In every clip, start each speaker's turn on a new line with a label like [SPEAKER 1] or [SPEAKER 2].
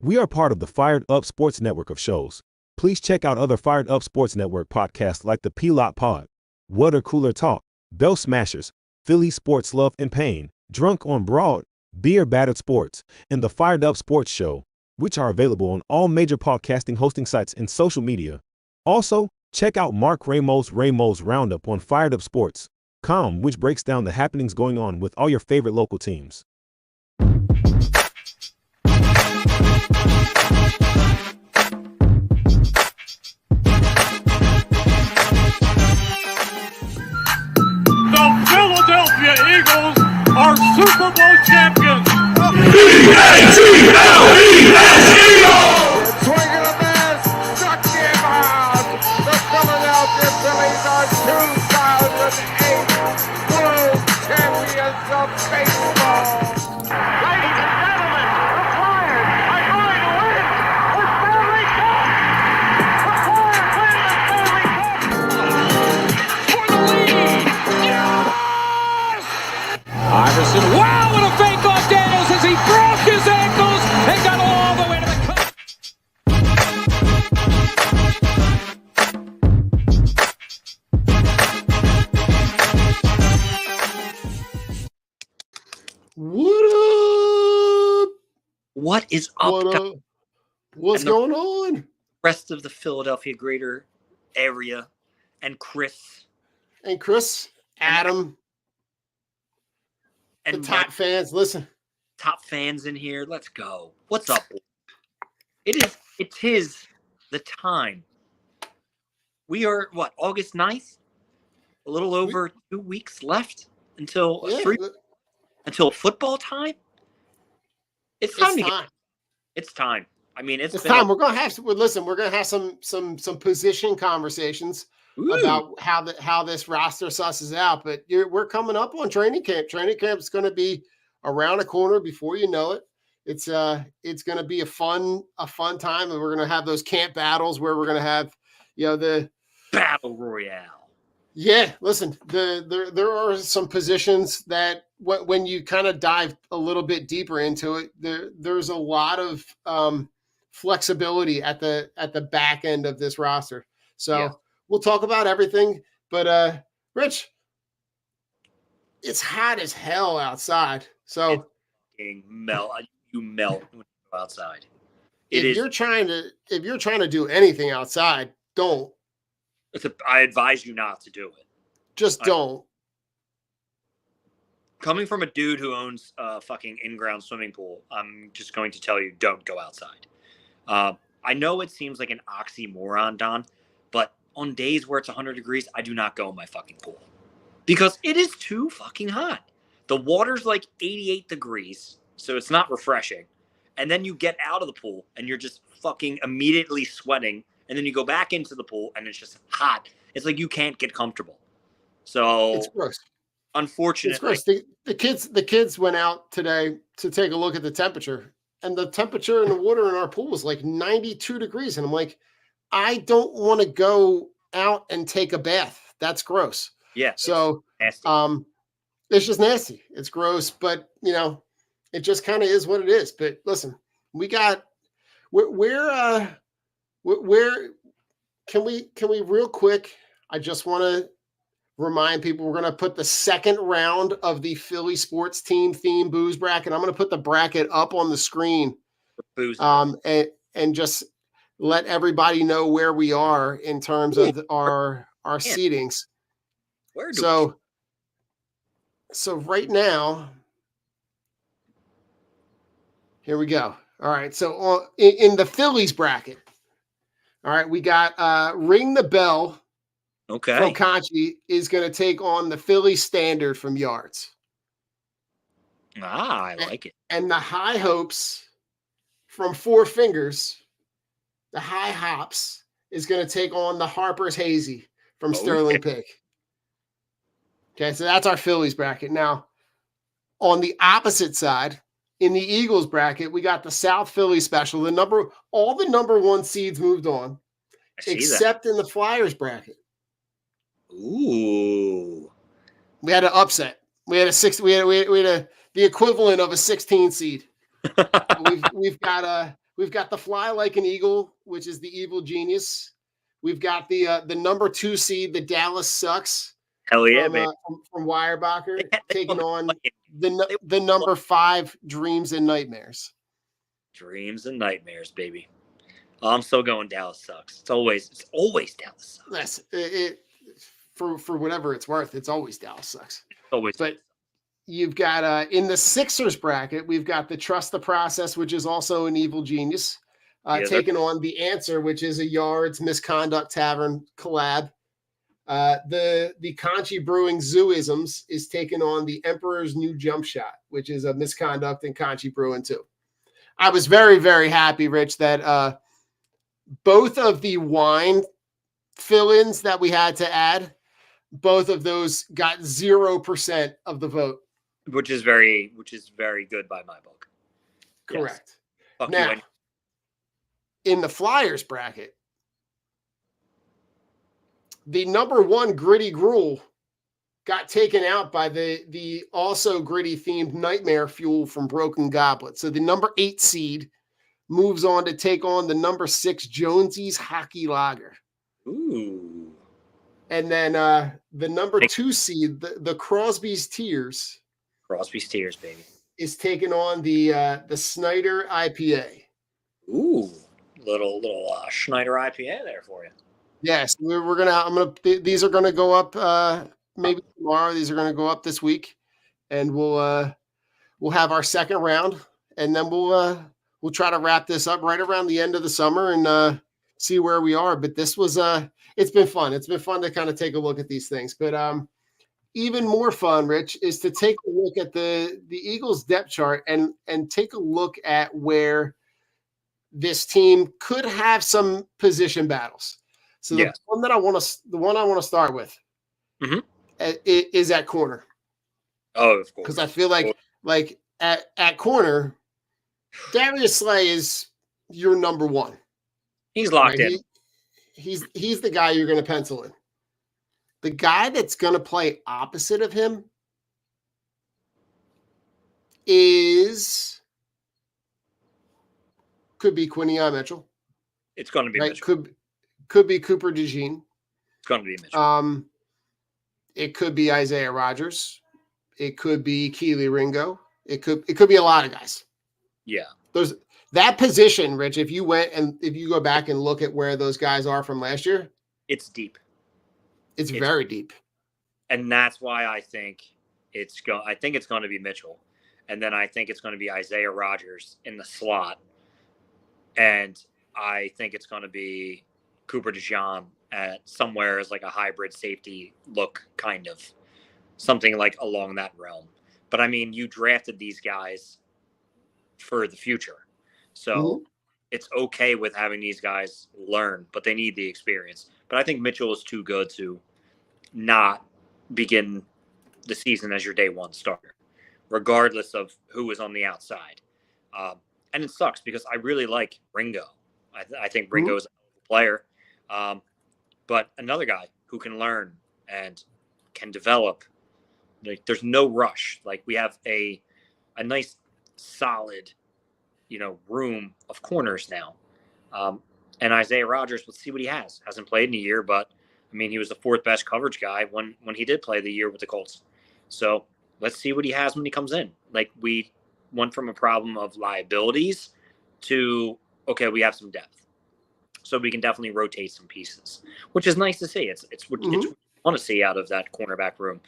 [SPEAKER 1] We are part of the Fired Up Sports Network of shows. Please check out other Fired Up Sports Network podcasts like the P-Lot Pod, Water Cooler Talk, Bell Smashers, Philly Sports Love and Pain, Drunk on Broad, Beer Battered Sports, and the Fired Up Sports Show, which are available on all major podcasting hosting sites and social media. Also, check out Mark Ramos' Roundup on firedupsports.com, which breaks down the happenings going on with all your favorite local teams.
[SPEAKER 2] The Philadelphia Eagles are Super Bowl champions.
[SPEAKER 3] E-A-T-L-E-S, Eagles!
[SPEAKER 4] Swing and a miss, struck him out. The Philadelphia Phillies are 2008 World Champions of Baseball. Ladies and gentlemen, the Flyers are going to win the Stanley Cup. The Flyers win the Stanley Cup. For the lead. Yes!
[SPEAKER 2] Iverson, wow, what a fake off Daniels as he broke his ankles and got all the way to the cup.
[SPEAKER 3] What up?
[SPEAKER 5] What is up,
[SPEAKER 3] What
[SPEAKER 5] guys?
[SPEAKER 3] up? What's
[SPEAKER 5] And the-
[SPEAKER 3] going on?
[SPEAKER 5] Rest of the Philadelphia greater area, and Chris
[SPEAKER 3] And Chris, Adam, the
[SPEAKER 5] and
[SPEAKER 3] top
[SPEAKER 5] my
[SPEAKER 3] fans, listen.
[SPEAKER 5] top fans in here. Let's go. What's up? It is the time. We are what, August 9th? A little over 2 weeks left until
[SPEAKER 3] Yeah,
[SPEAKER 5] until football time. It's time to
[SPEAKER 3] it's
[SPEAKER 5] get.
[SPEAKER 3] time.
[SPEAKER 5] It's time. I mean,
[SPEAKER 3] It's
[SPEAKER 5] been
[SPEAKER 3] time. We're gonna have some position conversations
[SPEAKER 5] Ooh.
[SPEAKER 3] about how this roster susses out. But we're coming up on training camp. Training camp is going to be around the corner before you know it. It's going to be a fun time, and we're going to have those camp battles where we're going to have the
[SPEAKER 5] Battle Royale.
[SPEAKER 3] Yeah, listen, there are some positions that when you kind of dive a little bit deeper into it, there's a lot of flexibility at the back end of this roster. So
[SPEAKER 5] Yeah.
[SPEAKER 3] we'll talk about everything. But Rich, it's hot as hell outside. So
[SPEAKER 5] You melt when you go outside.
[SPEAKER 3] if you're trying to do anything outside, don't.
[SPEAKER 5] I advise you not to do it.
[SPEAKER 3] Just don't.
[SPEAKER 5] Coming from a dude who owns a fucking in-ground swimming pool, I'm just going to tell you, don't go outside. I know it seems like an oxymoron, Don, but on days where it's 100 degrees, I do not go in my fucking pool because it is too fucking hot. The water's like 88 degrees, so it's not refreshing. And then you get out of the pool and you're just fucking immediately sweating. And then you go back into the pool and it's just hot. It's like you can't get comfortable. So
[SPEAKER 3] It's gross.
[SPEAKER 5] unfortunately,
[SPEAKER 3] It's gross. The kids went out today to take a look at the temperature, and the temperature in the water in our pool was like 92 degrees. And I'm like, I don't want to go out and take a bath. That's gross.
[SPEAKER 5] yeah.
[SPEAKER 3] So
[SPEAKER 5] it's nasty.
[SPEAKER 3] it's just nasty. It's gross, but it just kind of is what it is. But listen, we got where can we real quick? I just want to remind people we're going to put the second round of the Philly sports team theme booze bracket. I'm going to put the bracket up on the screen,
[SPEAKER 5] Booze.
[SPEAKER 3] and just let everybody know where we are in terms of our seedings.
[SPEAKER 5] Where do
[SPEAKER 3] So right now, here we go. All right. So in the Phillies bracket, all right, we got Ring the Bell
[SPEAKER 5] okay.
[SPEAKER 3] from Conchi is going to take on the Philly Standard from Yards.
[SPEAKER 5] I like it.
[SPEAKER 3] And the High Hopes from Four Fingers, the High Hops, is going to take on the Harper's Hazy from Sterling Pig. Okay, so that's our Phillies bracket. Now, on the opposite side, in the Eagles bracket, we got the South Philly special. All the number one seeds moved on,
[SPEAKER 5] I see
[SPEAKER 3] except in the Flyers bracket.
[SPEAKER 5] that. Ooh.
[SPEAKER 3] We had an upset. We had the equivalent of a 16 seed. we've got We've got the Fly Like an Eagle, which is the Evil Genius. We've got the number 2 seed, the Dallas Sucks.
[SPEAKER 5] Hell yeah, baby.
[SPEAKER 3] From Weyerbacher,
[SPEAKER 5] They
[SPEAKER 3] taking on
[SPEAKER 5] they
[SPEAKER 3] the number 5 Dreams and Nightmares.
[SPEAKER 5] Dreams and Nightmares, baby. Oh, I'm still going Dallas Sucks. It's always Dallas Sucks.
[SPEAKER 3] Yes, for whatever it's worth, it's always Dallas Sucks.
[SPEAKER 5] It's always.
[SPEAKER 3] But you've got in the Sixers bracket, we've got the Trust the Process, which is also an Evil Genius, taking on the Answer, which is a Yards Misconduct Tavern collab. The Conchi Brewing Zooisms is taking on the Emperor's New Jump Shot, which is a Misconduct and Conchi Brewing too. I was very, very happy, Rich, that both of the wine fill-ins that we had to add, both of those got 0% of the vote.
[SPEAKER 5] Which is very good by my book.
[SPEAKER 3] Correct.
[SPEAKER 5] Yes.
[SPEAKER 3] Now, in the Flyers bracket, the number 1 Gritty Gruel got taken out by the also gritty themed Nightmare Fuel from Broken Goblet. So the number 8 seed moves on to take on the number 6 Jonesy's Hockey Lager.
[SPEAKER 5] Ooh.
[SPEAKER 3] And then the number 2 seed, the Crosby's Tears.
[SPEAKER 5] Crosby's Tears, baby.
[SPEAKER 3] Is taking on the Snyder IPA.
[SPEAKER 5] Ooh, little Schneider IPA there for you.
[SPEAKER 3] Yes, these are gonna go up maybe tomorrow. These are gonna go up this week, and we'll have our second round, and then we'll try to wrap this up right around the end of the summer and see where we are. But this was it's been fun. It's been fun to kind of take a look at these things. But even more fun, Rich, is to take a look at the Eagles depth chart and take a look at where this team could have some position battles. So the one I want to start with is at corner.
[SPEAKER 5] Oh, of course.
[SPEAKER 3] Because I feel like at corner, Darius Slay is your number 1.
[SPEAKER 5] He's locked in.
[SPEAKER 3] He's the guy you're going to pencil in. The guy that's going to play opposite of him could be Quinion Mitchell.
[SPEAKER 5] It's going to be Mitchell.
[SPEAKER 3] Could be Cooper DeJean.
[SPEAKER 5] It's going to be Mitchell.
[SPEAKER 3] It could be Isaiah Rodgers. It could be Keely Ringo. It could be a lot of guys.
[SPEAKER 5] Yeah.
[SPEAKER 3] There's that position, Rich. If you go back and look at where those guys are from last year,
[SPEAKER 5] it's deep.
[SPEAKER 3] It's very deep.
[SPEAKER 5] And that's why I think it's going to be Mitchell. And then I think it's going to be Isaiah Rodgers in the slot. And I think it's going to be Cooper DeJean at somewhere as like a hybrid safety look, kind of something like along that realm. But I mean, you drafted these guys for the future. So it's okay with having these guys learn, but they need the experience. But I think Mitchell is too good to not begin the season as your day 1 starter, regardless of who is on the outside. And it sucks because I really like Ringo. I think Ringo is a player. But another guy who can learn and can develop. Like, there's no rush. Like, we have a nice, solid, room of corners now. And Isaiah Rodgers, let's see what he has. Hasn't played in a year, but I mean, he was the 4th best coverage guy when he did play the year with the Colts. So let's see what he has when he comes in. Like, we went from a problem of liabilities to, okay, we have some depth. So we can definitely rotate some pieces, which is nice to see. It's what you want to see out of that cornerback room.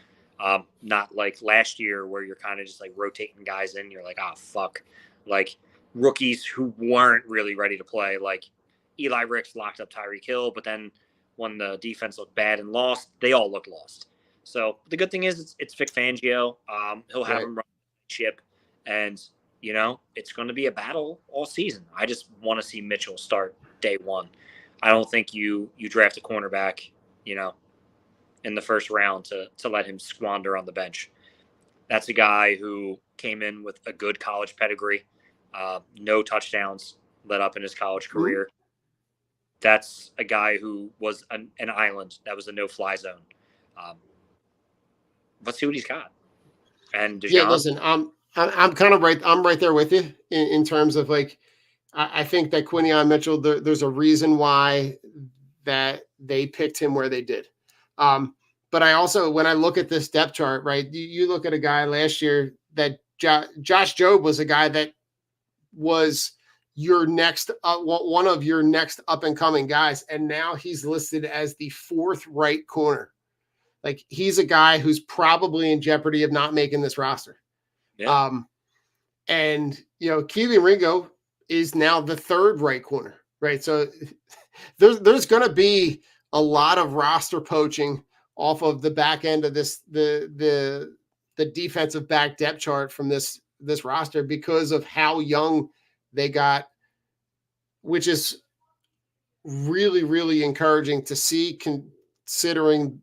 [SPEAKER 5] Not like last year where you're kind of just like rotating guys in. You're like, fuck. Like, rookies who weren't really ready to play. Like, Eli Ricks locked up Tyreek Hill, but then when the defense looked bad and lost, they all looked lost. So the good thing is it's Vic Fangio. He'll have him run the ship, and it's going to be a battle all season. I just want to see Mitchell start day 1. I don't think you draft a cornerback, in the first round to let him squander on the bench. That's a guy who came in with a good college pedigree, no touchdowns let up in his college career. That's a guy who was an island. That was a no-fly zone. Let's see what he's got. And DeJean,
[SPEAKER 3] listen, I'm kind of right. I'm right there with you in terms of like I think that Quinion Mitchell, there's a reason why that they picked him where they did. But I also, when I look at this depth chart, right, you look at a guy last year that Josh Jobe was a guy that was your next one of your next up and coming guys, and now he's listed as the fourth right corner. Like, he's a guy who's probably in jeopardy of not making this roster.
[SPEAKER 5] Yeah.
[SPEAKER 3] And Keely Ringo is now the third right corner, right? So there's going to be a lot of roster poaching off of the back end of this the defensive back depth chart from this roster because of how young they got, which is really, really encouraging to see considering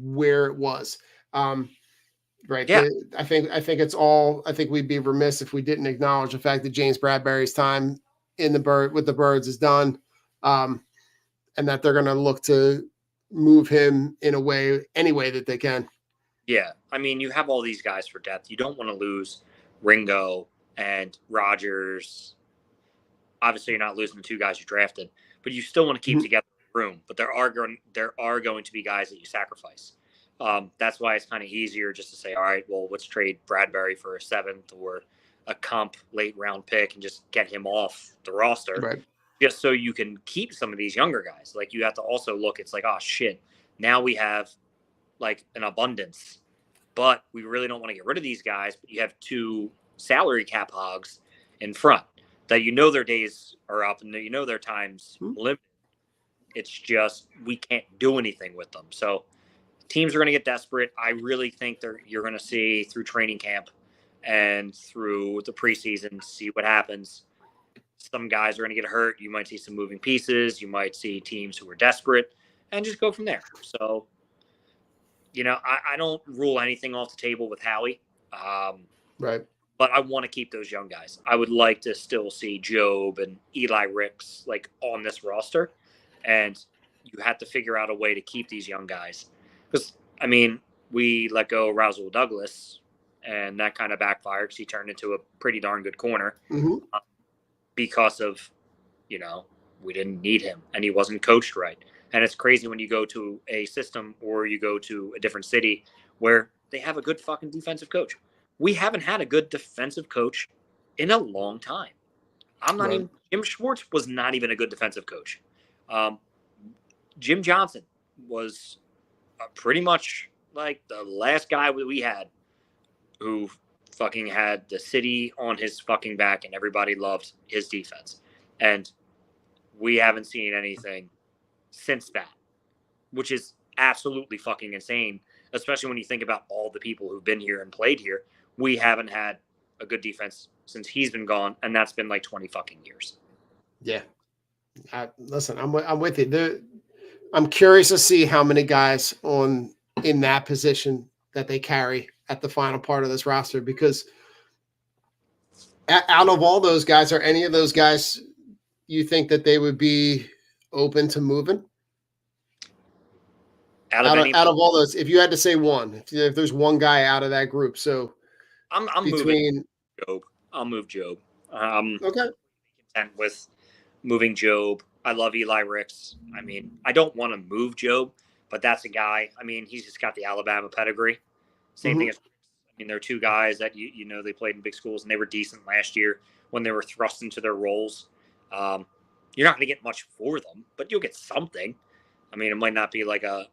[SPEAKER 3] where it was. Right.
[SPEAKER 5] Yeah.
[SPEAKER 3] I think I think we'd be remiss if we didn't acknowledge the fact that James Bradbury's time in with the Birds is done. And that they're going to look to move him in any way that they can.
[SPEAKER 5] Yeah. I mean, you have all these guys for depth. You don't want to lose Ringo and Rogers. Obviously, you're not losing the two guys you drafted, but you still want to keep together the room. But there are going to be guys that you sacrifice. That's why it's kind of easier just to say, all right, well, let's trade Bradbury for a 7th or a comp late round pick and just get him off the roster.
[SPEAKER 3] Right.
[SPEAKER 5] Just so you can keep some of these younger guys. Like, you have to also look, it's like, oh shit, now we have like an abundance, but we really don't want to get rid of these guys. But you have 2 salary cap hogs in front that their days are up and their time's limited. It's just we can't do anything with them. So teams are going to get desperate. I really think you're going to see through training camp and through the preseason, see what happens. Some guys are going to get hurt. You might see some moving pieces. You might see teams who are desperate and just go from there. So, I don't rule anything off the table with Howie.
[SPEAKER 3] Right.
[SPEAKER 5] But I want to keep those young guys. I would like to still see Jobe and Eli Ricks like on this roster. And you have to figure out a way to keep these young guys. Because, I mean, we let go of Rasul Douglas, and that kind of backfired because he turned into a pretty darn good corner because of, we didn't need him and he wasn't coached right. And it's crazy when you go to a system or you go to a different city where they have a good fucking defensive coach. We haven't had a good defensive coach in a long time. Jim Schwartz was not even a good defensive coach. Jim Johnson was pretty much like the last guy we had who fucking had the city on his fucking back and everybody loved his defense. And we haven't seen anything since that, which is absolutely fucking insane, especially when you think about all the people who've been here and played here. We haven't had a good defense since he's been gone, and that's been like 20 fucking years.
[SPEAKER 3] Yeah. Listen, I'm with you. I'm curious to see how many guys in that position that they carry at the final part of this roster, because out of all those guys, are any of those guys you think that they would be open to moving? Out of all those, if you had to say one, if there's one guy out of that group, so
[SPEAKER 5] I'm moving Jobe. I'll move Jobe.
[SPEAKER 3] Okay.
[SPEAKER 5] Content with moving Jobe. I love Eli Ricks. I mean, I don't want to move Jobe, but that's a guy. I mean, he's just got the Alabama pedigree. Same thing as Ricks. I mean, they're 2 guys that they played in big schools and they were decent last year when they were thrust into their roles. You're not going to get much for them, but you'll get something. I mean, it might not be like a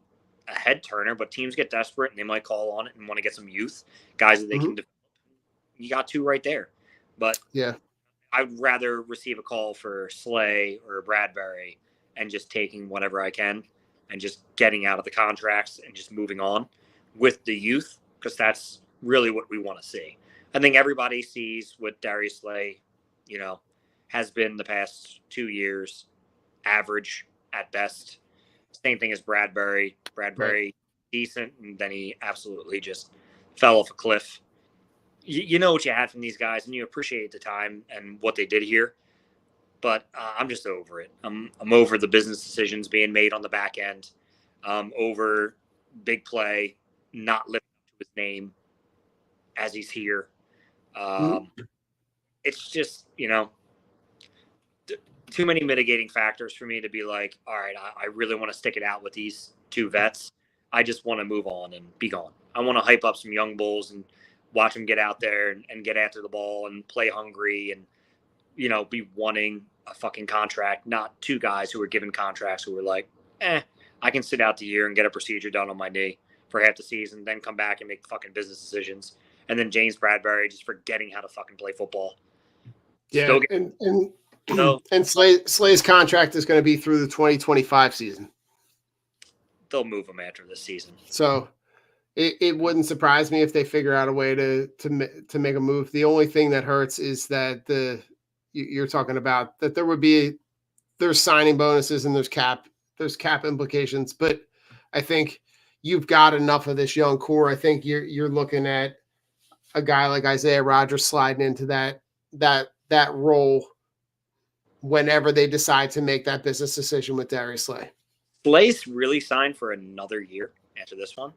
[SPEAKER 5] head turner, but teams get desperate and they might call on it and want to get some youth guys that they can develop. You got 2 right there, but
[SPEAKER 3] yeah,
[SPEAKER 5] I'd rather receive a call for Slay or Bradbury and just taking whatever I can and just getting out of the contracts and just moving on with the youth, because that's really what we want to see. I think everybody sees what Darius Slay, has been the past 2 years, average at best. Same thing as Bradbury. Right. Decent, and then he absolutely just fell off a cliff. You know what you had from these guys, and you appreciate the time and what they did here. But I'm just over it. I'm over the business decisions being made on the back end. Over big play not living up to his name as he's here. It's just, too many mitigating factors for me to be like, all right, I really want to stick it out with these two vets. I just want to move on and be gone. I want to hype up some young bulls and watch them get out there and get after the ball and play hungry and, be wanting a fucking contract, not two guys who were given contracts who were like, I can sit out the year and get a procedure done on my knee for half the season, then come back and make fucking business decisions. And then James Bradbury just forgetting how to fucking play football.
[SPEAKER 3] Yeah, and Slay's contract is going to be through the 2025 season.
[SPEAKER 5] They'll move him after this season.
[SPEAKER 3] So it wouldn't surprise me if they figure out a way to make a move. The only thing that hurts is that you're talking about that there's signing bonuses and there's cap implications, but I think you've got enough of this young core. I think you're looking at a guy like Isaiah Rodgers sliding into that role whenever they decide to make that business decision with Darius Slay.
[SPEAKER 5] Slay's really signed for another year after this one.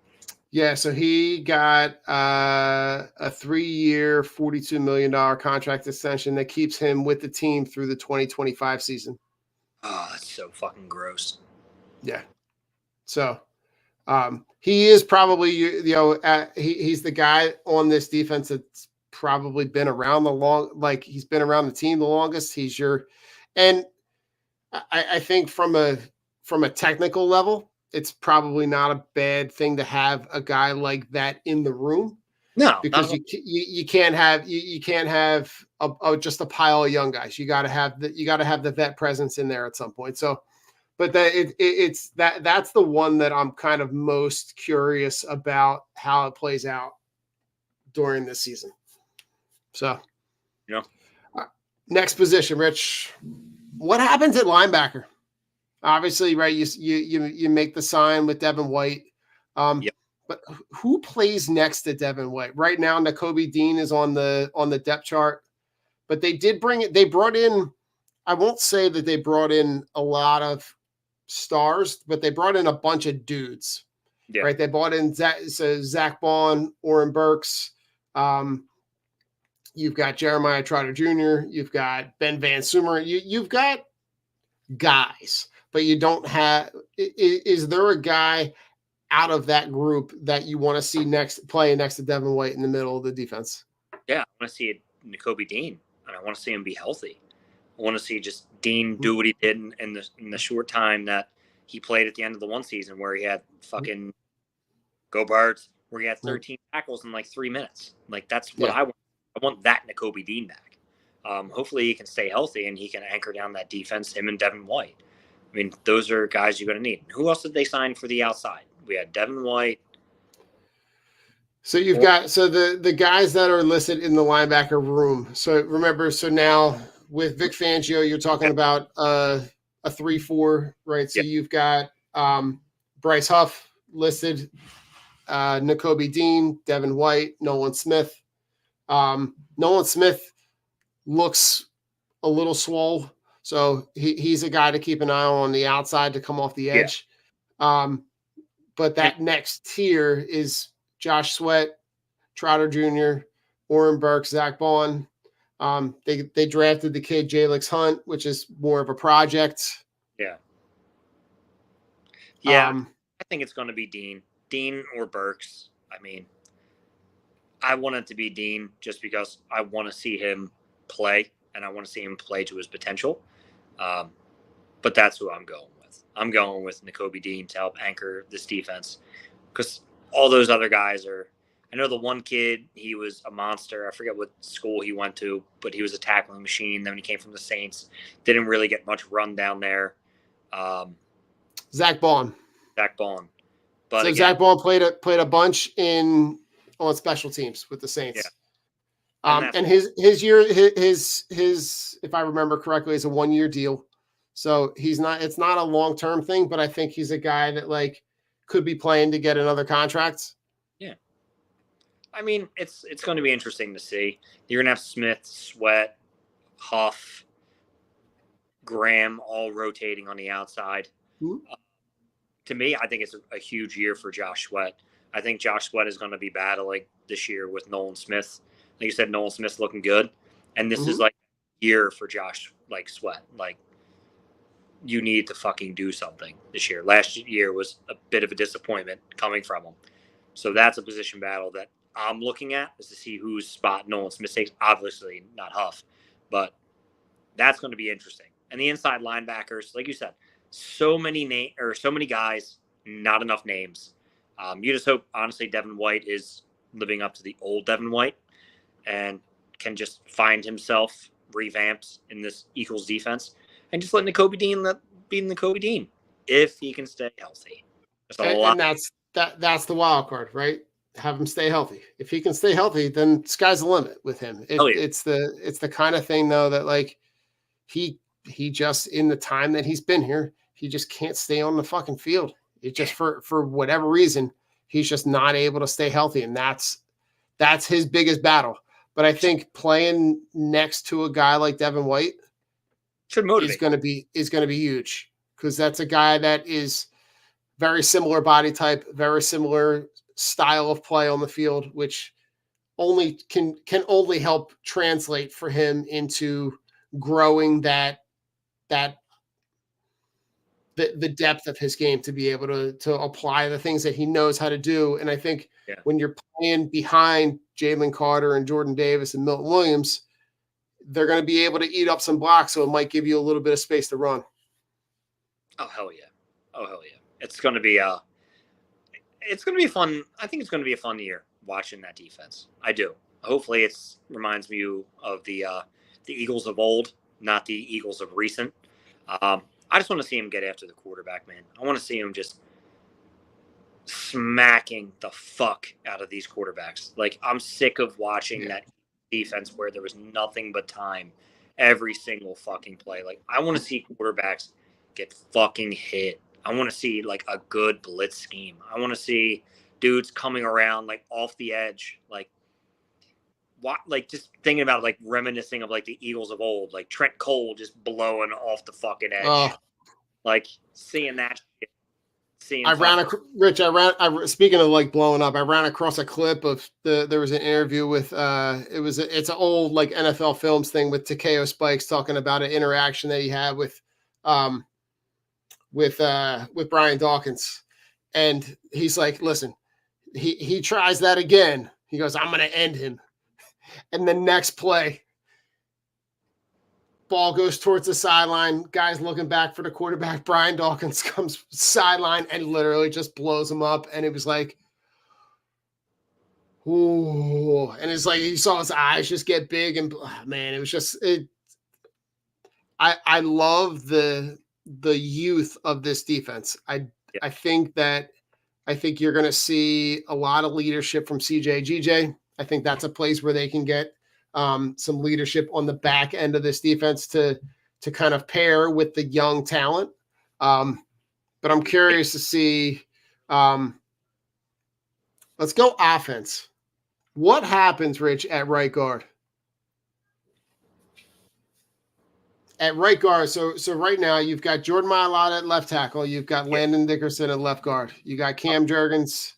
[SPEAKER 3] Yeah, so he got a 3-year, $42 million contract extension that keeps him with the team through the 2025 season.
[SPEAKER 5] Oh, that's so fucking gross.
[SPEAKER 3] Yeah. So he is probably, he's the guy on this defense that's probably been around he's been around the team the longest. And I think from a technical level, it's probably not a bad thing to have a guy like that in the room.
[SPEAKER 5] No,
[SPEAKER 3] because you can't have just a pile of young guys. You got to have the vet presence in there at some point. So, but that's the one that I'm kind of most curious about how it plays out during this season. So, next position, Rich. What happens at linebacker? Obviously, right? You make the sign with Devin White, but who plays next to Devin White right now? Nakobe Dean is on the depth chart, but they brought in. I won't say that they brought in a lot of stars, but they brought in a bunch of dudes. Yeah. Right? They brought in Zach Bond, Oren Burks. You've got Jeremiah Trotter Jr. You've got Ben Van Sumer. You've got guys. But you don't have. Is there a guy out of that group that you want to see playing next to Devin White in the middle of the defense?
[SPEAKER 5] Yeah, I want to see Nakobe Dean, and I want to see him be healthy. I want to see just Dean do what he did in the short time that he played at the end of the one season, where he had fucking go Birds, where he had 13 tackles in like 3 minutes. Like that's what I want. I want that Nakobe Dean back. Hopefully he can stay healthy and he can anchor down that defense. Him and Devin White. I mean, those are guys you're going to need. Who else did they sign for the outside? We had Devin White.
[SPEAKER 3] So you've got the guys that are listed in the linebacker room. So remember, now with Vic Fangio, you're talking about a 3-4, right? So you've got Bryce Huff listed, Nakobe Dean, Devin White, Nolan Smith. Nolan Smith looks a little swole. So he's a guy to keep an eye on the outside to come off the edge. Yeah. But that next tier is Josh Sweat, Trotter Jr., Oren Burks, Zach Bond. They drafted the kid Jalix Hunt, which is more of a project.
[SPEAKER 5] Yeah. I think it's going to be Dean or Burks. I mean, I want it to be Dean just because I want to see him play and I want to see him play to his potential. But that's who I'm going with. I'm going with Nakobe Dean to help anchor this defense because all those other guys are. I know the one kid, he was a monster. I forget what school he went to, but he was a tackling machine. Then when he came from the Saints, didn't really get much run down there.
[SPEAKER 3] Zach Bond.
[SPEAKER 5] But
[SPEAKER 3] so
[SPEAKER 5] again,
[SPEAKER 3] Zach Bond played a bunch on special teams with the Saints. Yeah. And his if I remember correctly, is a 1-year deal. So it's not a long-term thing, but I think he's a guy that could be playing to get another contract.
[SPEAKER 5] Yeah. I mean, it's going to be interesting to see. You're going to have Smith, Sweat, Huff, Graham all rotating on the outside. Mm-hmm. To me, I think it's a huge year for Josh Sweat. I think Josh Sweat is going to be battling this year with Nolan Smith. Like you said, Nolan Smith's looking good. And this is like a year for Josh, Sweat. you need to fucking do something this year. Last year was a bit of a disappointment coming from him. So that's a position battle that I'm looking at, is to see who's spot Nolan's mistakes. Obviously not Huff, but that's going to be interesting. And the inside linebackers, like you said, so many guys, not enough names. You just hope, honestly, Devin White is living up to the old Devin White and can just find himself revamped in this Eagles defense and just let Nakobe Dean be Nakobe Dean if he can stay healthy.
[SPEAKER 3] And that's the wild card, right? Have him stay healthy. If he can stay healthy, then sky's the limit with him. It's the kind of thing though that like he just, in the time that he's been here, he just can't stay on the fucking field. It just for whatever reason, he's just not able to stay healthy, and that's his biggest battle. But I think playing next to a guy like Devin White
[SPEAKER 5] should motivate.
[SPEAKER 3] is going to be huge, because that's a guy that is very similar body type, very similar style of play on the field, which only can only help translate for him into growing the depth of his game to be able to apply the things that he knows how to do. And I think when you're playing behind Jalen Carter and Jordan Davis and Milton Williams, they're going to be able to eat up some blocks, so it might give you a little bit of space to run.
[SPEAKER 5] Oh hell yeah! It's going to be fun. I think it's going to be a fun year watching that defense. I do. Hopefully, it reminds me of the Eagles of old, not the Eagles of recent. I just want to see him get after the quarterback, man. I want to see him just smacking the fuck out of these quarterbacks. Like, I'm sick of watching that defense where there was nothing but time every single fucking play. Like, I want to see quarterbacks get fucking hit. I want to see like a good blitz scheme. I want to see dudes coming around like off the edge, like just thinking about like reminiscing of like the Eagles of old, like Trent Cole just blowing off the fucking edge, like seeing that shit. Speaking of like blowing up, I ran across a clip of there was an interview with it's an old like NFL Films thing with Takeo Spikes talking about an interaction that he had with Brian Dawkins, and he's like, listen, he tries that again, he goes, I'm gonna end him, and the next play, ball goes towards the sideline, guys looking back for the quarterback, Brian Dawkins comes sideline and literally just blows him up, and it was like, ooh, and it's like you saw his eyes just get big, and man, it was just I love the youth of this defense. I think you're going to see a lot of leadership from CJ GJ. I think that's a place where they can get some leadership on the back end of this defense to kind of pair with the young talent. But I'm curious to see. Let's go offense. What happens, Rich, at right guard? At right guard, so right now you've got Jordan Mailata at left tackle, you've got Landon Dickerson at left guard, you got Cam Jurgens,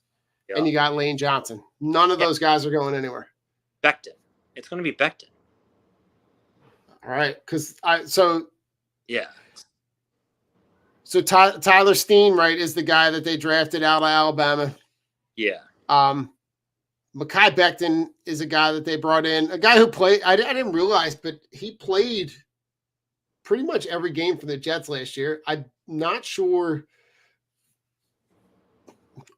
[SPEAKER 5] and you got Lane Johnson. None of those guys are going anywhere. Becton. It's going to be Becton.
[SPEAKER 3] All right, So Tyler Steen, right, is the guy that they drafted out of Alabama.
[SPEAKER 5] Yeah.
[SPEAKER 3] Mekhi Becton is a guy that they brought in, a guy who played. I didn't realize, but he played pretty much every game for the Jets last year. I'm not sure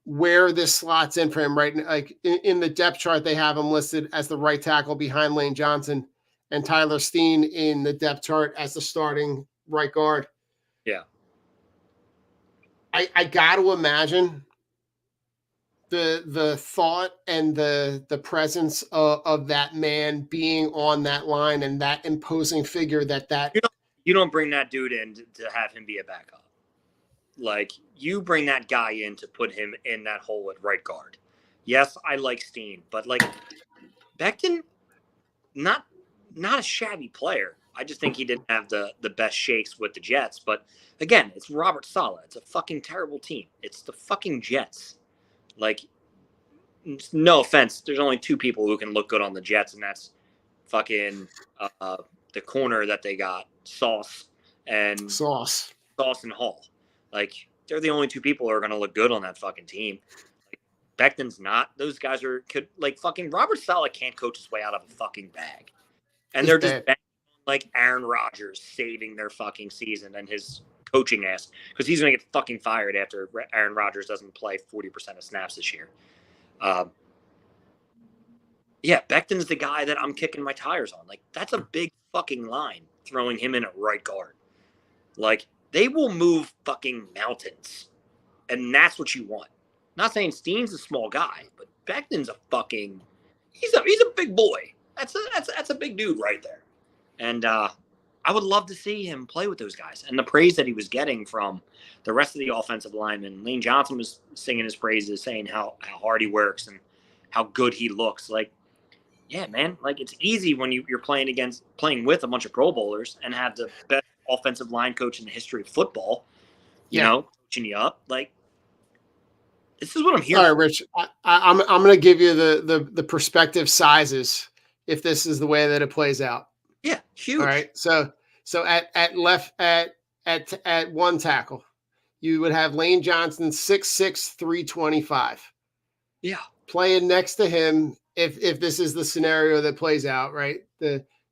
[SPEAKER 3] where this slots in for him, right? Like in the depth chart, they have him listed as the right tackle behind Lane Johnson, and Tyler Steen in the depth chart as the starting right guard.
[SPEAKER 5] Yeah.
[SPEAKER 3] I got to imagine the thought and the presence of that man being on that line and that imposing figure that
[SPEAKER 5] you don't bring that dude in to have him be a backup. Like, you bring that guy in to put him in that hole at right guard. Yes, I like Steen, but like Becton, not a shabby player. I just think he didn't have the best shakes with the Jets. But again, it's Robert Saleh. It's a fucking terrible team. It's the fucking Jets. Like, no offense, there's only two people who can look good on the Jets, and that's fucking the corner that they got, Sauce, and Dawson Hall. Like, they're the only two people who are going to look good on that fucking team. Like, Becton's not. Those guys fucking Robert Saleh can't coach his way out of a fucking bag. And
[SPEAKER 3] It's
[SPEAKER 5] they're just
[SPEAKER 3] bad.
[SPEAKER 5] like Aaron Rodgers saving their fucking season and his coaching ass because he's going to get fucking fired after Aaron Rodgers doesn't play 40% of snaps this year. Yeah, Becton's the guy that I'm kicking my tires on. Like, that's a big fucking line throwing him in at right guard. Like, they will move fucking mountains. And that's what you want. Not saying Steen's a small guy, but Becton's a fucking he's a big boy. That's a big dude right there. And I would love to see him play with those guys. And the praise that he was getting from the rest of the offensive linemen. Lane Johnson was singing his praises, saying how hard he works and how good he looks. Like, yeah, man, like it's easy when you're playing with a bunch of Pro Bowlers and have the best offensive line coach in the history of football, you know, coaching you up. Like, this is what I'm here
[SPEAKER 3] All right,
[SPEAKER 5] for.
[SPEAKER 3] Rich, I'm going to give you the perspective sizes if this is the way that it plays out.
[SPEAKER 5] Yeah, huge.
[SPEAKER 3] All right. So at left at one tackle, you would have Lane Johnson 6'6", 325.
[SPEAKER 5] Yeah.
[SPEAKER 3] Playing next to him, if this is the scenario that plays out, right?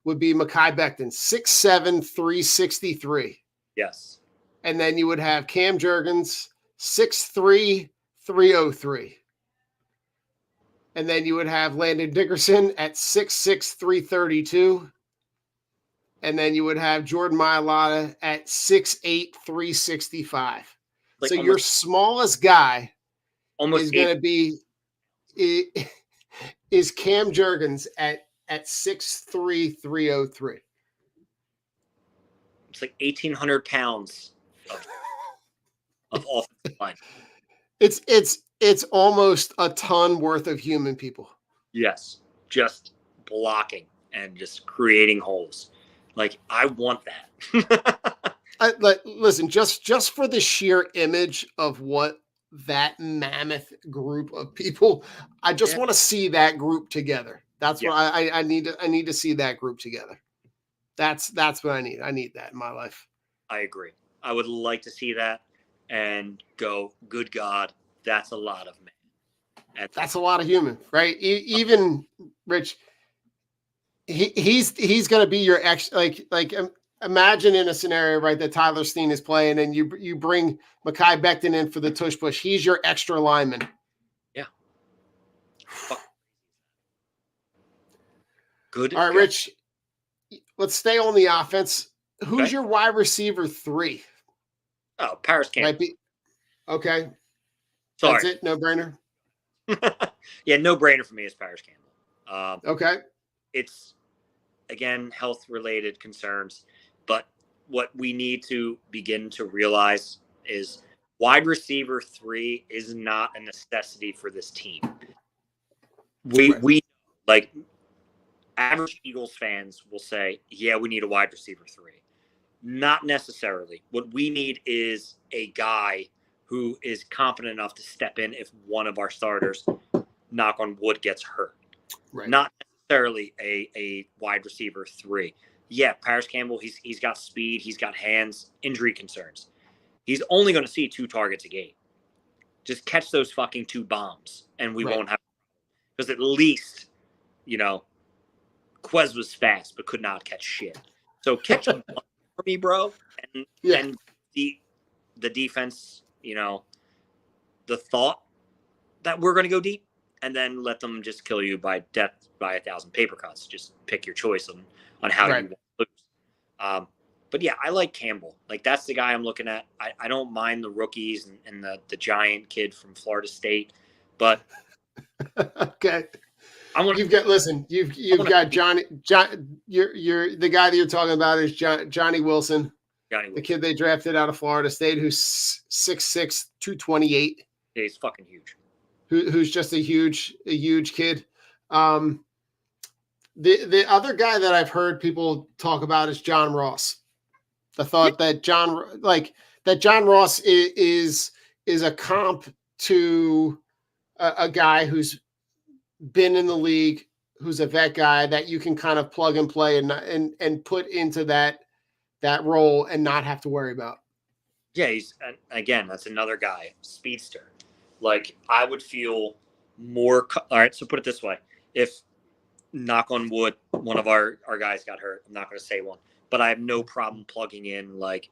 [SPEAKER 3] Would be Mekhi Becton, 6'7", 363.
[SPEAKER 5] Yes.
[SPEAKER 3] And then you would have Cam Jurgens, 6'3", 303. And then you would have Landon Dickerson at 6'6", 332. And then you would have Jordan Mailata at 6'8", 365.
[SPEAKER 5] Like,
[SPEAKER 3] so your smallest guy
[SPEAKER 5] almost
[SPEAKER 3] is going to be is Cam Jurgens at 6'3", 303.
[SPEAKER 5] It's like 1,800 pounds of offensive line.
[SPEAKER 3] It's almost a ton worth of human people.
[SPEAKER 5] Yes, just blocking and just creating holes. Like, I want that.
[SPEAKER 3] Listen, just for the sheer image of what that mammoth group of people, I just want to see that group together. That's what I need to see that group together. That's what I need. I need that in my life.
[SPEAKER 5] I agree. I would like to see that and go, good God, that's a lot of men. And
[SPEAKER 3] that's a lot of human, right? Even Rich, he's going to be your imagine in a scenario, right, that Tyler Steen is playing and you bring Mekhi Becton in for the tush push. He's your extra lineman.
[SPEAKER 5] Yeah. Good.
[SPEAKER 3] All right, Rich, let's stay on the offense. Who's your wide receiver 3?
[SPEAKER 5] Oh, Paris Campbell.
[SPEAKER 3] Might be. Okay.
[SPEAKER 5] Sorry.
[SPEAKER 3] That's it? No brainer?
[SPEAKER 5] Yeah, no brainer for me is Paris Campbell.
[SPEAKER 3] Okay.
[SPEAKER 5] It's, again, health-related concerns. But what we need to begin to realize is wide receiver 3 is not a necessity for this team. We like average Eagles fans will say, yeah, we need a wide receiver 3. Not necessarily. What we need is a guy who is confident enough to step in if one of our starters, knock on wood, gets hurt.
[SPEAKER 3] Right.
[SPEAKER 5] Not necessarily a wide receiver 3. Yeah, Paris Campbell, he's got speed, he's got hands, injury concerns. He's only going to see 2 targets a game. Just catch those fucking 2 bombs, and we won't have. Because at least, Quez was fast but could not catch shit. So catch one for me, bro, and the defense, the thought that we're going to go deep, and then let them just kill you by death by 1,000 paper cuts. Just pick your choice on how you want to lose. But yeah, I like Campbell. Like, that's the guy I'm looking at. I don't mind the rookies and the giant kid from Florida State, but
[SPEAKER 3] okay. You've got Johnny. You're the guy that you're talking about is Johnny Wilson. The kid they drafted out of Florida State, who's 6'6", 228.
[SPEAKER 5] Yeah, he's fucking huge.
[SPEAKER 3] Who's just a huge kid. The other guy that I've heard people talk about is John Ross. The thought that John Ross is a comp to a guy who's been in the league, who's a vet guy that you can kind of plug and play and put into that role and not have to worry about.
[SPEAKER 5] Yeah, again, that's another guy, speedster. Like, I would feel more. All right, so put it this way: if, knock on wood, one of our guys got hurt, I'm not going to say one, but I have no problem plugging in like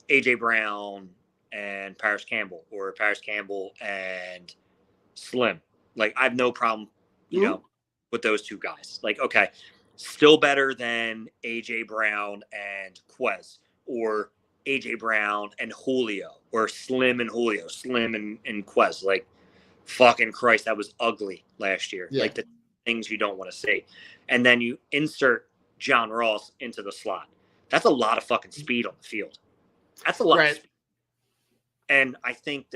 [SPEAKER 5] AJ Brown and Paris Campbell, or Paris Campbell and Slim. Like, I have no problem, with those two guys. Like, okay, still better than AJ Brown and Quez, or AJ Brown and Julio, or Slim and Julio, Slim and Quez. Like, fucking Christ, that was ugly last year.
[SPEAKER 3] Yeah.
[SPEAKER 5] Like, the things you don't want to see. And then you insert John Ross into the slot. That's a lot of fucking speed on the field. That's a lot of speed. And I think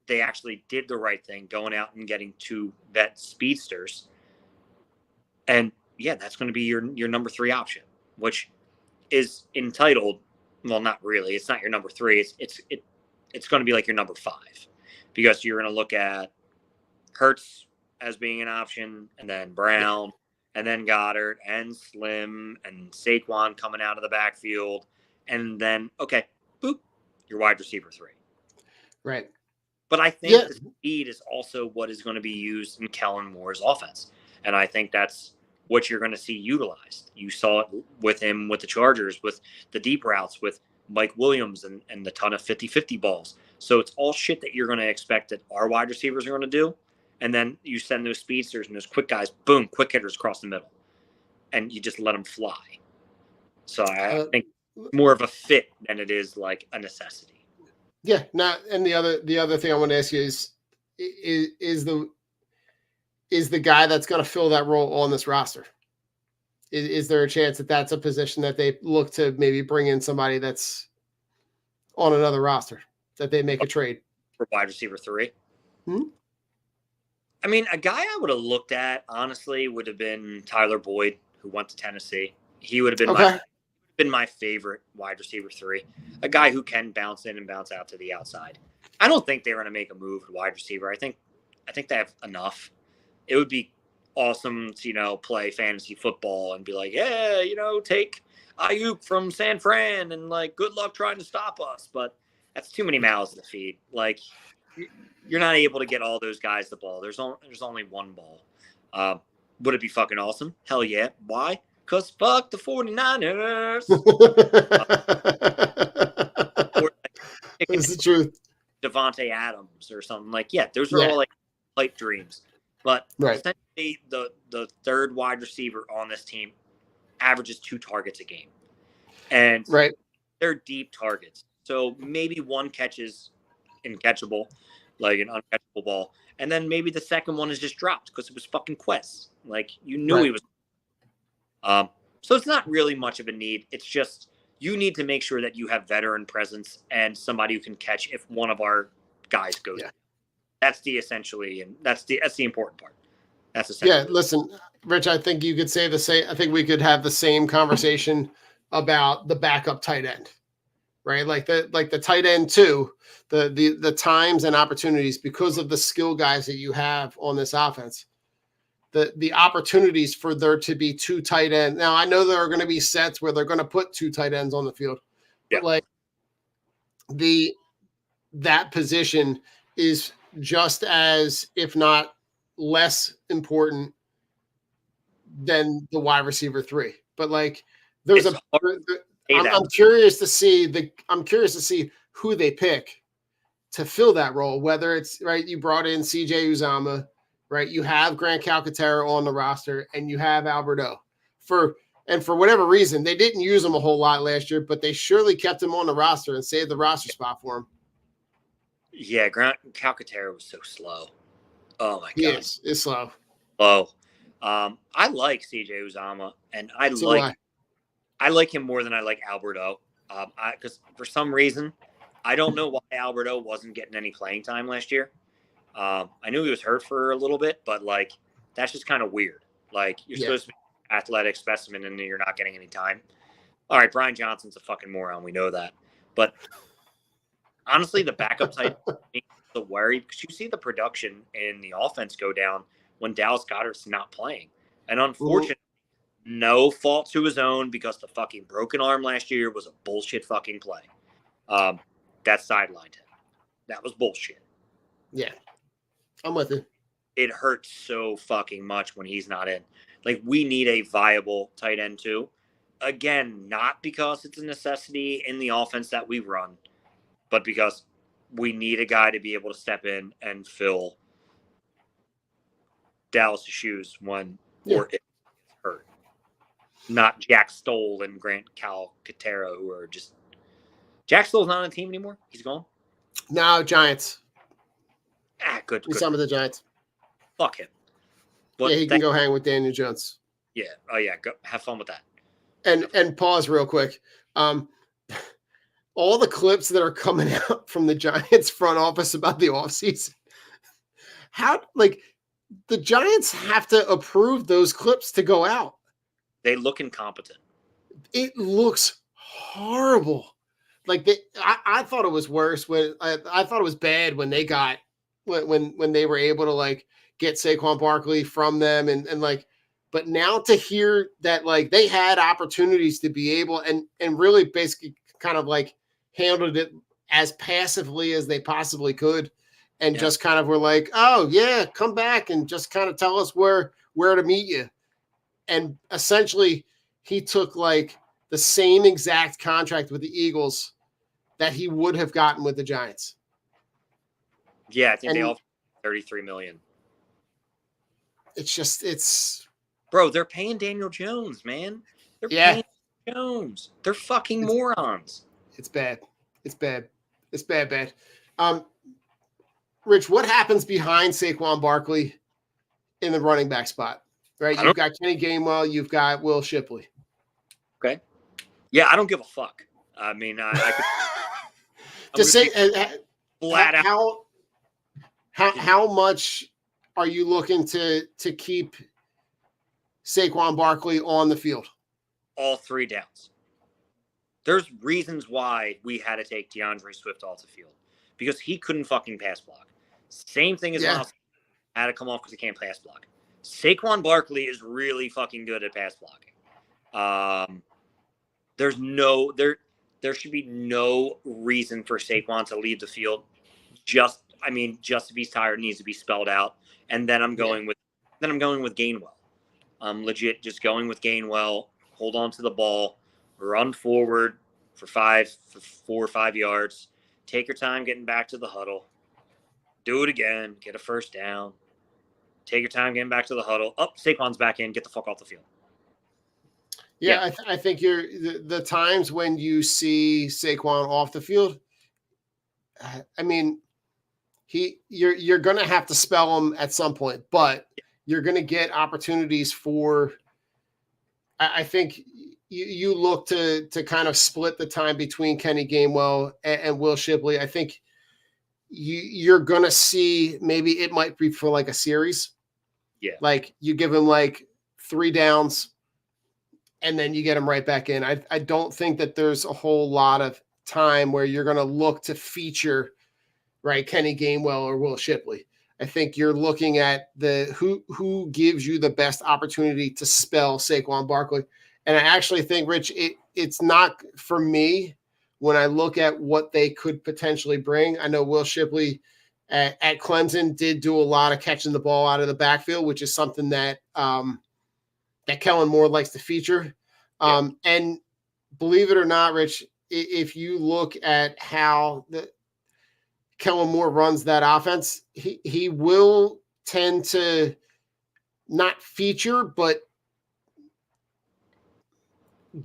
[SPEAKER 5] they actually did the right thing going out and getting 2 vet speedsters. And yeah, that's going to be your number 3 option, which is entitled. Well, not really. It's not your number 3. It's going to be like your number 5, because you're going to look at Hurts as being an option, and then Brown, and then Goddard and Slim and Saquon coming out of the backfield, and then boop, your wide receiver 3.
[SPEAKER 3] Right.
[SPEAKER 5] But I think the speed is also what is going to be used in Kellen Moore's offense. And I think that's what you're going to see utilized. You saw it with him with the Chargers, with the deep routes, with Mike Williams and the ton of 50-50 balls. So it's all shit that you're going to expect that our wide receivers are going to do. And then you send those speedsters and those quick guys, boom, quick hitters across the middle. And you just let them fly. So I think more of a fit than it is like a necessity.
[SPEAKER 3] Yeah, and the other thing I want to ask you is the guy that's going to fill that role on this roster? Is there a chance that that's a position that they look to maybe bring in somebody that's on another roster, that they make a trade
[SPEAKER 5] for wide receiver 3?
[SPEAKER 3] Hmm?
[SPEAKER 5] I mean, a guy I would have looked at honestly would have been Tyler Boyd, who went to Tennessee. He would have been my favorite wide receiver 3, a guy who can bounce in and bounce out to the outside. I don't think they're going to make a move at wide receiver. I think they have enough. It would be awesome to, play fantasy football and be like, yeah, take Ayuk from San Fran and like, good luck trying to stop us. But that's too many mouths to feed. Like, you're not able to get all those guys the ball. There's only one ball. Would it be fucking awesome? Hell yeah. Why? Because fuck the 49ers.
[SPEAKER 3] That's the truth.
[SPEAKER 5] Devontae Adams or something. Like, yeah, those are all like pipe dreams. But essentially the third wide receiver on this team averages 2 targets a game. And they're deep targets. So maybe one catch is uncatchable, like an uncatchable ball. And then maybe the second one is just dropped because it was fucking Quest. Like, you knew he was. So it's not really much of a need. It's just you need to make sure that you have veteran presence and somebody who can catch if one of our guys goes. Yeah. That's the important part. That's essentially.
[SPEAKER 3] Yeah, listen, Rich, I think you could say the same. I think we could have the same conversation about the backup tight end, right? Like the tight end too, the times and opportunities because of the skill guys that you have on this offense. The opportunities for there to be 2 tight ends. Now, I know there are going to be sets where they're going to put 2 tight ends on the field, but like that position is just as, if not less important than the wide receiver 3. But like, I'm curious to see who they pick to fill that role. Whether it's you brought in CJ Uzama. Right, you have Grant Calcaterra on the roster, and you have Alberto. For whatever reason, they didn't use him a whole lot last year, but they surely kept him on the roster and saved the roster spot for him.
[SPEAKER 5] Yeah, Grant Calcaterra was so slow. Oh my god,
[SPEAKER 3] yes, it's slow.
[SPEAKER 5] Oh, I like CJ Uzama, and I like him more than I like Alberto. Because for some reason, I don't know why Alberto wasn't getting any playing time last year. I knew he was hurt for a little bit, but like, that's just kind of weird. Like, you're supposed to be an athletic specimen and you're not getting any time. All right, Brian Johnson's a fucking moron. We know that. But honestly, the backup type is the worry because you see the production in the offense go down when Dallas Goedert's not playing. And unfortunately, no fault to his own because the fucking broken arm last year was a bullshit fucking play. That sidelined him. That was bullshit.
[SPEAKER 3] Yeah, I'm with you.
[SPEAKER 5] It hurts so fucking much when he's not in. Like, we need a viable tight end too. Again, not because it's a necessity in the offense that we run, but because we need a guy to be able to step in and fill Dallas' shoes when or if he's hurt. Not Jack Stoll and Grant Calcaterra, who are just. Jack Stoll's not on the team anymore. He's gone.
[SPEAKER 3] No, Giants.
[SPEAKER 5] Good.
[SPEAKER 3] Some of the Giants.
[SPEAKER 5] Fuck him. But
[SPEAKER 3] yeah, he can go hang with Daniel Jones.
[SPEAKER 5] Yeah. Oh yeah. Go have fun with that.
[SPEAKER 3] And pause real quick. All the clips that are coming out from the Giants front office about the offseason. How the Giants have to approve those clips to go out.
[SPEAKER 5] They look incompetent.
[SPEAKER 3] It looks horrible. I thought it was worse when I thought it was bad when they got when they were able to get Saquon Barkley from them and but now to hear that they had opportunities to be able and really basically kind of handled it as passively as they possibly could and just kind of were oh yeah, come back and just kind of tell us where to meet you. And essentially he took the same exact contract with the Eagles that he would have gotten with the Giants.
[SPEAKER 5] Yeah, I think they all $33 million.
[SPEAKER 3] It's
[SPEAKER 5] bro, they're paying Daniel Jones, man. They're paying Jones. They're fucking morons.
[SPEAKER 3] It's bad. It's bad. It's bad. Rich, what happens behind Saquon Barkley in the running back spot? Right? You've got Kenny Gainwell, you've got Will Shipley.
[SPEAKER 5] Okay. Yeah, I don't give a fuck. I mean, I could
[SPEAKER 3] just say
[SPEAKER 5] flat
[SPEAKER 3] out. How much are you looking to keep Saquon Barkley on the field?
[SPEAKER 5] All 3 downs. There's reasons why we had to take DeAndre Swift off the field because he couldn't fucking pass block. Same thing as Miles had to come off because he can't pass block. Saquon Barkley is really fucking good at pass blocking. There should be no reason for Saquon to leave the field. Just if he's tired, it needs to be spelled out. And then I'm going with Gainwell. I'm legit just going with Gainwell. Hold on to the ball, run forward for 4 or 5 yards. Take your time getting back to the huddle. Do it again. Get a first down. Take your time getting back to the huddle. Saquon's back in. Get the fuck off the field.
[SPEAKER 3] Yeah. I think the times when you see Saquon off the field, I mean, you're going to have to spell him at some point, but you're going to get opportunities for. I think you look to kind of split the time between Kenny Gainwell and Will Shipley. I think you're going to see maybe it might be for a series. Yeah, you give him 3 downs. And then you get him right back in. I don't think that there's a whole lot of time where you're going to look to feature, right, Kenny Gainwell or Will Shipley. I think you're looking at who gives you the best opportunity to spell Saquon Barkley. And I actually think, Rich, it's not for me when I look at what they could potentially bring. I know Will Shipley at Clemson did do a lot of catching the ball out of the backfield, which is something that that Kellen Moore likes to feature. And believe it or not, Rich, if you look at how Kellen Moore runs that offense, he will tend to not feature, but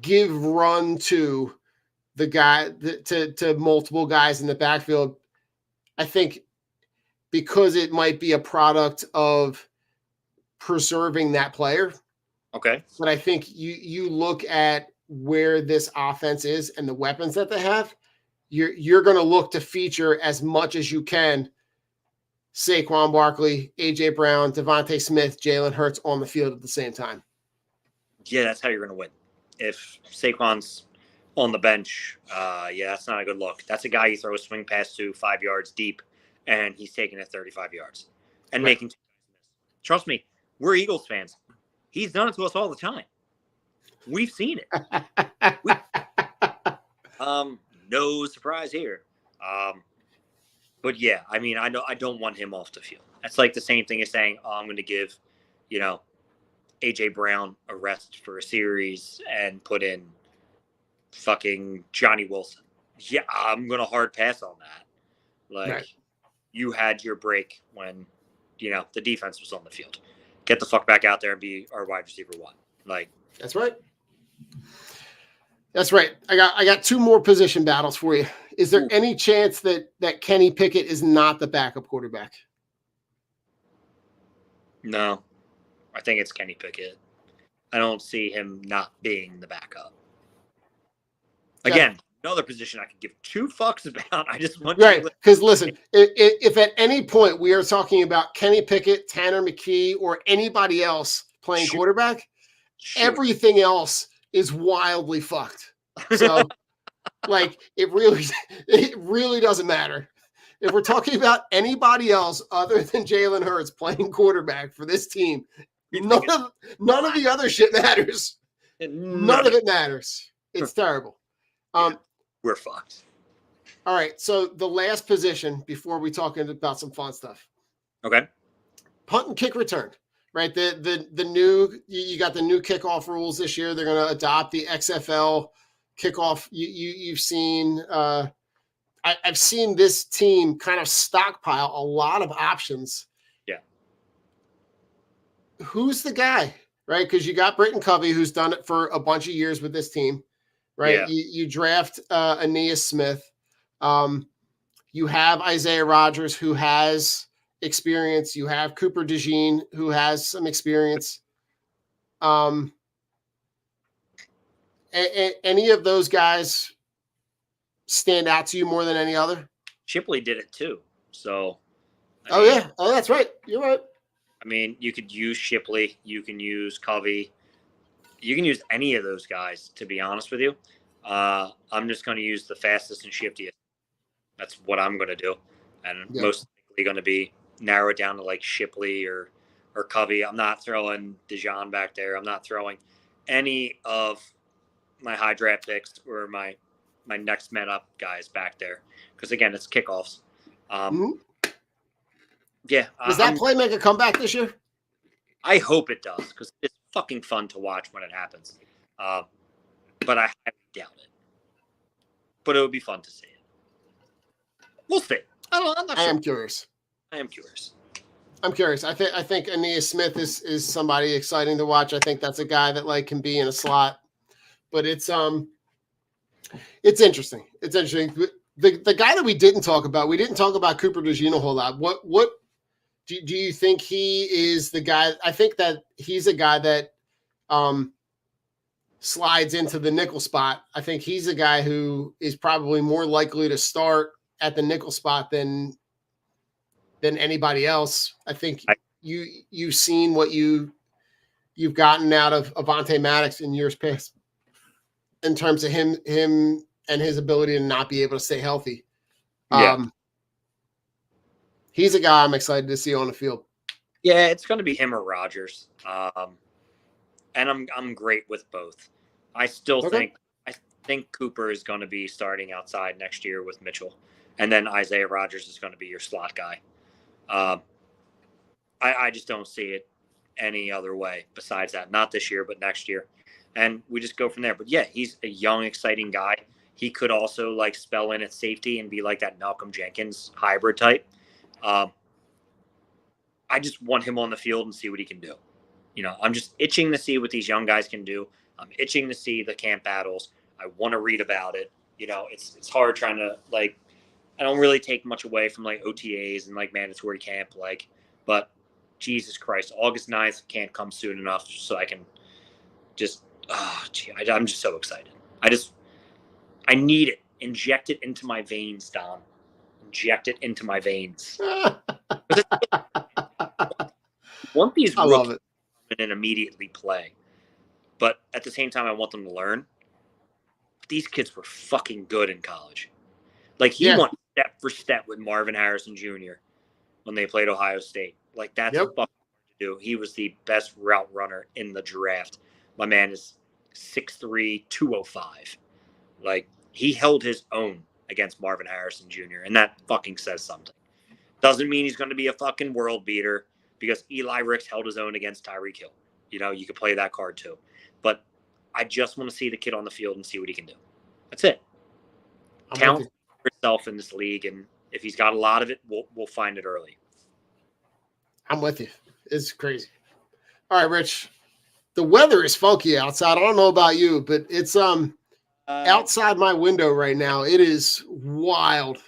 [SPEAKER 3] give run to the guy to multiple guys in the backfield. I think because it might be a product of preserving that player.
[SPEAKER 5] Okay.
[SPEAKER 3] But I think you look at where this offense is and the weapons that they have, you're going to look to feature as much as you can Saquon Barkley, A.J. Brown, Devontae Smith, Jalen Hurts on the field at the same time.
[SPEAKER 5] Yeah, that's how you're going to win. If Saquon's on the bench, that's not a good look. That's a guy you throw a swing pass to 5 yards deep, and he's taking it 35 yards and making 2 guys miss. Trust me, we're Eagles fans. He's done it to us all the time. We've seen it. No no surprise here. But yeah, I mean, I don't want him off the field. That's like the same thing as saying, "Oh, I'm going to give, AJ Brown a rest for a series and put in fucking Johnny Wilson." Yeah, I'm going to hard pass on that. Like,
[SPEAKER 3] Right.
[SPEAKER 5] you had your break when, the defense was on the field. Get the fuck back out there and be our wide receiver one. Like,
[SPEAKER 3] that's right. That's right. I got two more position battles for you. Is there any chance that Kenny Pickett is not the backup quarterback?
[SPEAKER 5] No, I think it's Kenny Pickett. I don't see him not being the backup. Again, another position I could give two fucks about. I just want
[SPEAKER 3] right. Because listen, if at any point we are talking about Kenny Pickett, Tanner McKee, or anybody else playing quarterback, everything else is wildly fucked. So, like, it really doesn't matter. If we're talking about anybody else other than Jalen Hurts playing quarterback for this team, none of the other shit matters. None of it matters. It's terrible.
[SPEAKER 5] We're fucked.
[SPEAKER 3] All right. So the last position before we talk about some fun stuff.
[SPEAKER 5] Okay.
[SPEAKER 3] Punt and kick return. Right. The new, you got the new kickoff rules this year. They're going to adopt the XFL kickoff. You've seen. I've seen this team kind of stockpile a lot of options.
[SPEAKER 5] Yeah.
[SPEAKER 3] Who's the guy? Right. Because you got Britton Covey, who's done it for a bunch of years with this team. Right.
[SPEAKER 5] Yeah.
[SPEAKER 3] You draft Aeneas Smith. You have Isaiah Rodgers, who has experience. You have Cooper DeJean, who has some experience. Any of those guys stand out to you more than any other?
[SPEAKER 5] Shipley did it too. So.
[SPEAKER 3] Yeah. Oh, that's right. You're right.
[SPEAKER 5] I mean, you could use Shipley. You can use Covey. You can use any of those guys, to be honest with you. I'm just going to use the fastest and shiftiest. That's what I'm going to do. And most likely going to be narrow it down to like Shipley or Covey. I'm not throwing DeJean back there. I'm not throwing any of my high draft picks or my next man up guys back there. Because, again, it's kickoffs. Yeah.
[SPEAKER 3] Does that play make a comeback this year?
[SPEAKER 5] I hope it does, because it's fucking fun to watch when it happens. But I doubt it. But it would be fun to see it. We'll see. I'm not sure.
[SPEAKER 3] I am curious. I'm curious. I think Aeneas Smith is somebody exciting to watch. I think that's a guy that like can be in a slot. But it's interesting. It's interesting. The guy that we didn't talk about Cooper DeJean a whole lot. What do you think he is the guy? I think that he's a guy that slides into the nickel spot. I think he's a guy who is probably more likely to start at the nickel spot than anybody else. I think you've seen what you've gotten out of Avonte Maddox in years past in terms of him and his ability to not be able to stay healthy. He's a guy I'm excited to see on the field.
[SPEAKER 5] Yeah, it's going to be him or Rodgers. And I'm great with both. I still think Cooper is going to be starting outside next year with Mitchell. And then Isaiah Rodgers is going to be your slot guy. I just don't see it any other way besides that. Not this year, but next year. And we just go from there. But yeah, he's a young, exciting guy. He could also like spell in at safety and be like that Malcolm Jenkins hybrid type. I just want him on the field and see what he can do. I'm just itching to see what these young guys can do. I'm itching to see the camp battles. I want to read about it. It's hard trying to like, I don't really take much away from like OTAs and like mandatory camp, but Jesus Christ, August 9th can't come soon enough so I can just, I'm just so excited. I need it. Inject it into my veins, Don. Inject it into my veins. Want these rookies and immediately play. But at the same time, I want them to learn. These kids were fucking good in college. Like, he went step for step with Marvin Harrison Jr. when they played Ohio State. Like, that's fucking hard to do. He was the best route runner in the draft. My man is 6'3", 205. Like, he held his own against Marvin Harrison Jr., and that fucking says something. Doesn't mean he's going to be a fucking world beater because Eli Ricks held his own against Tyreek Hill. You know, you could play that card too. But I just want to see the kid on the field and see what he can do. That's it. Talent for himself in this league, and if he's got a lot of it, we'll find it early.
[SPEAKER 3] I'm with you. It's crazy. All right, Rich. The weather is funky outside. I don't know about you, but it's outside my window right now. It is wild.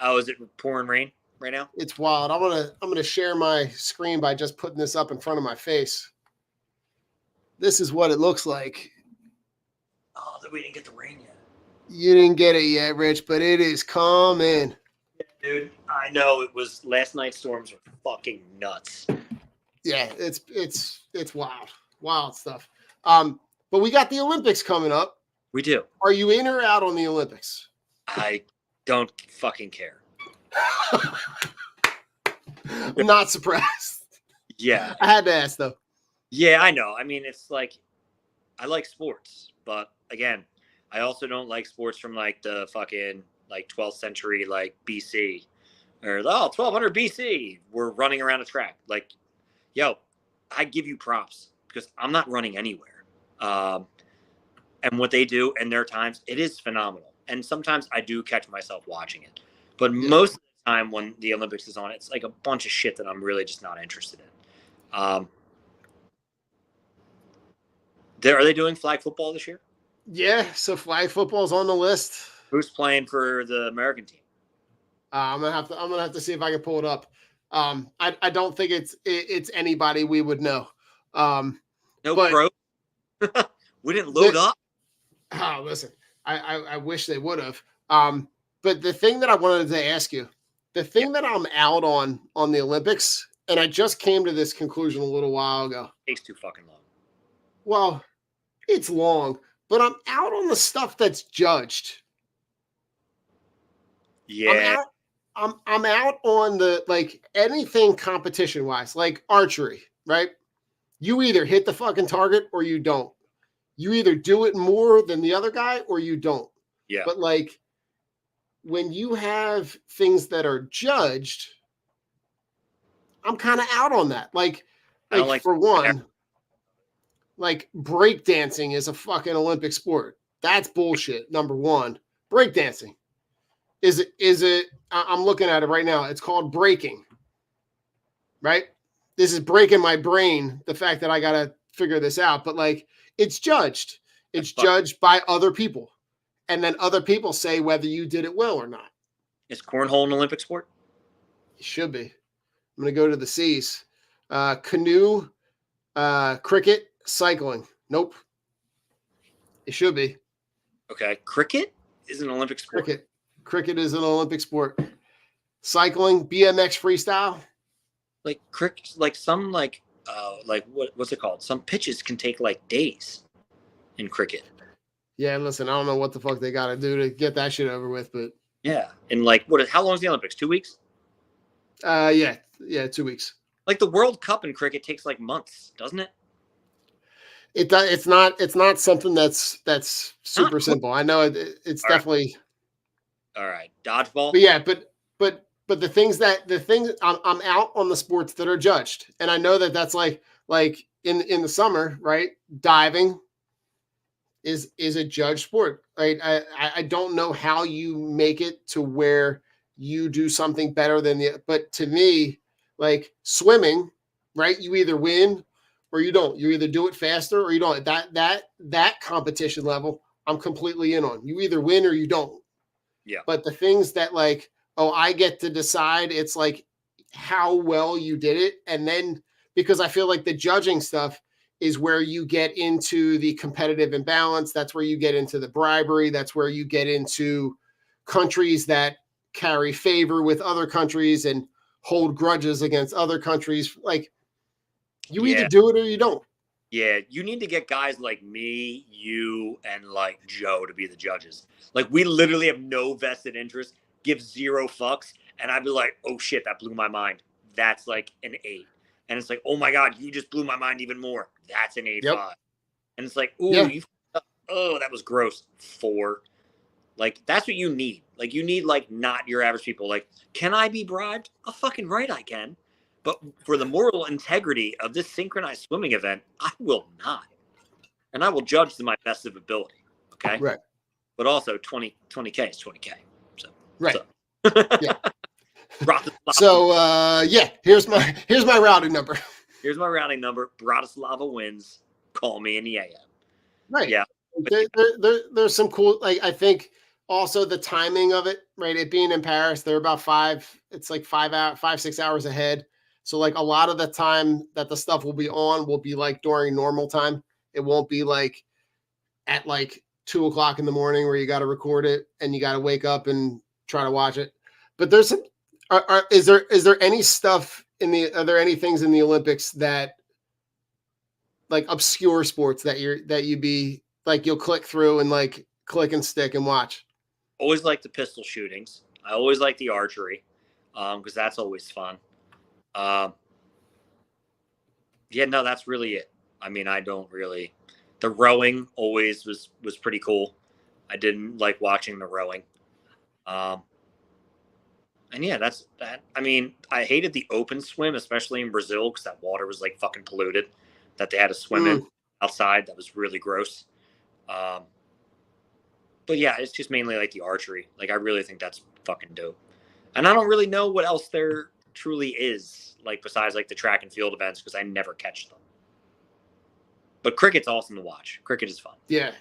[SPEAKER 5] Oh, is it pouring rain right now?
[SPEAKER 3] It's wild. I'm gonna share my screen by just putting this up in front of my face. This is what it looks like.
[SPEAKER 5] Oh, we didn't get the rain yet.
[SPEAKER 3] You didn't get it yet, Rich, but it is coming.
[SPEAKER 5] Yeah, dude, I know it was last night's storms were fucking nuts.
[SPEAKER 3] Yeah, it's wild. Wild stuff. But we got the Olympics coming up.
[SPEAKER 5] We do.
[SPEAKER 3] Are you in or out on the Olympics?
[SPEAKER 5] I don't fucking care.
[SPEAKER 3] I'm not surprised.
[SPEAKER 5] Yeah.
[SPEAKER 3] I had to ask though.
[SPEAKER 5] Yeah, I know. I mean, it's like I like sports, but again, I also don't like sports from like the fucking like 12th century, like BC or 1200 BC. We're running around a track. Like, yo, I give you props because I'm not running anywhere. And what they do in their times, it is phenomenal. And sometimes I do catch myself watching it. But most of the time when the Olympics is on, it's like a bunch of shit that I'm really just not interested in. Are they doing flag football this year?
[SPEAKER 3] Yeah, so flag football is on the list.
[SPEAKER 5] Who's playing for the American team?
[SPEAKER 3] I'm gonna have to see if I can pull it up. I don't think it's anybody we would know.
[SPEAKER 5] Pro. We didn't load up.
[SPEAKER 3] Oh, listen, I wish they would have. But the thing that I wanted to ask you, the thing that I'm out on the Olympics, and I just came to this conclusion a little while ago.
[SPEAKER 5] It takes too fucking long.
[SPEAKER 3] Well, it's long, but I'm out on the stuff that's judged.
[SPEAKER 5] Yeah.
[SPEAKER 3] I'm out on the like anything competition wise, like archery, right? You either hit the fucking target or you don't. You either do it more than the other guy or you don't.
[SPEAKER 5] Yeah.
[SPEAKER 3] But like when you have things that are judged, I'm kind of out on that. Like for one, like breakdancing is a fucking Olympic sport. That's bullshit. Number one, breakdancing. Is it? I'm looking at it right now. It's called breaking. Right? This is breaking my brain. The fact that I got to figure this out, but like it's judged. It's judged by other people, and then other people say whether you did it well or not.
[SPEAKER 5] Is cornhole an Olympic sport?
[SPEAKER 3] It should be. I'm going to go to the C's. Canoe, cricket, cycling. Nope. It should be.
[SPEAKER 5] Okay. Cricket is an Olympic sport.
[SPEAKER 3] Cricket is an Olympic sport. Cycling, BMX freestyle.
[SPEAKER 5] Like what's it called? Some pitches can take like days in cricket.
[SPEAKER 3] Yeah, listen, I don't know what the fuck they got to do to get that shit over with, but
[SPEAKER 5] yeah. And like, how long is the Olympics? 2 weeks?
[SPEAKER 3] Yeah, 2 weeks.
[SPEAKER 5] Like the World Cup in cricket takes like months, doesn't it?
[SPEAKER 3] It does. It's not something that's super simple. I know it's
[SPEAKER 5] All
[SPEAKER 3] definitely.
[SPEAKER 5] All right, dodgeball.
[SPEAKER 3] But yeah, but the things I'm out on the sports that are judged, and I know that's like in the summer, right? Diving is a judged sport, right? I don't know how you make it to where you do something better than but to me, like swimming, right? You either win or you don't. You either do it faster or you don't. That competition level, I'm completely in on. You either win or you don't.
[SPEAKER 5] Yeah.
[SPEAKER 3] But the things that like, oh, I get to decide, it's like how well you did it. And then because I feel like the judging stuff is where you get into the competitive imbalance. That's where you get into the bribery. That's where you get into countries that carry favor with other countries and hold grudges against other countries. Like you either do it or you don't.
[SPEAKER 5] Yeah, you need to get guys like me, you, and like Joe to be the judges. Like we literally have no vested interest, give zero fucks, and I'd be like, oh shit, that blew my mind. That's like an 8. And it's like, oh my God, you just blew my mind even more. That's an 8.5. And it's like, ooh, that was gross. 4. Like, that's what you need. Like, you need, like, not your average people. Like, can I be bribed? Oh, fucking right I can. But for the moral integrity of this synchronized swimming event, I will not. And I will judge to my best of ability. Okay?
[SPEAKER 3] Right.
[SPEAKER 5] But also, 20K is 20K. So,
[SPEAKER 3] Right. Yeah.
[SPEAKER 5] Bratislava.
[SPEAKER 3] So, here's my routing number.
[SPEAKER 5] Here's my routing number. Bratislava wins. Call me in the AM.
[SPEAKER 3] Right.
[SPEAKER 5] Yeah.
[SPEAKER 3] There's some cool, like, I think also the timing of it, right? It being in Paris, they're about 6 hours ahead. So like a lot of the time that the stuff will be on will be like during normal time. It won't be like at like 2:00 in the morning where you got to record it and you got to wake up and try to watch it. But there's some, is there any stuff are there any things in the Olympics that like obscure sports that you'd be like, you'll click through and like click and stick and watch?
[SPEAKER 5] Always like the pistol shootings. I always like the archery because that's always fun. No, that's really it. I mean, I don't really. The rowing always was pretty cool. I didn't like watching the rowing. And yeah, that's that. I mean, I hated the open swim, especially in Brazil, because that water was like fucking polluted. That they had to swim in outside. That was really gross. But yeah, it's just mainly like the archery. Like, I really think that's fucking dope. And I don't really know what else there truly is, like, besides like the track and field events, because I never catch them. But cricket's awesome to watch. Cricket is fun.
[SPEAKER 3] Yeah.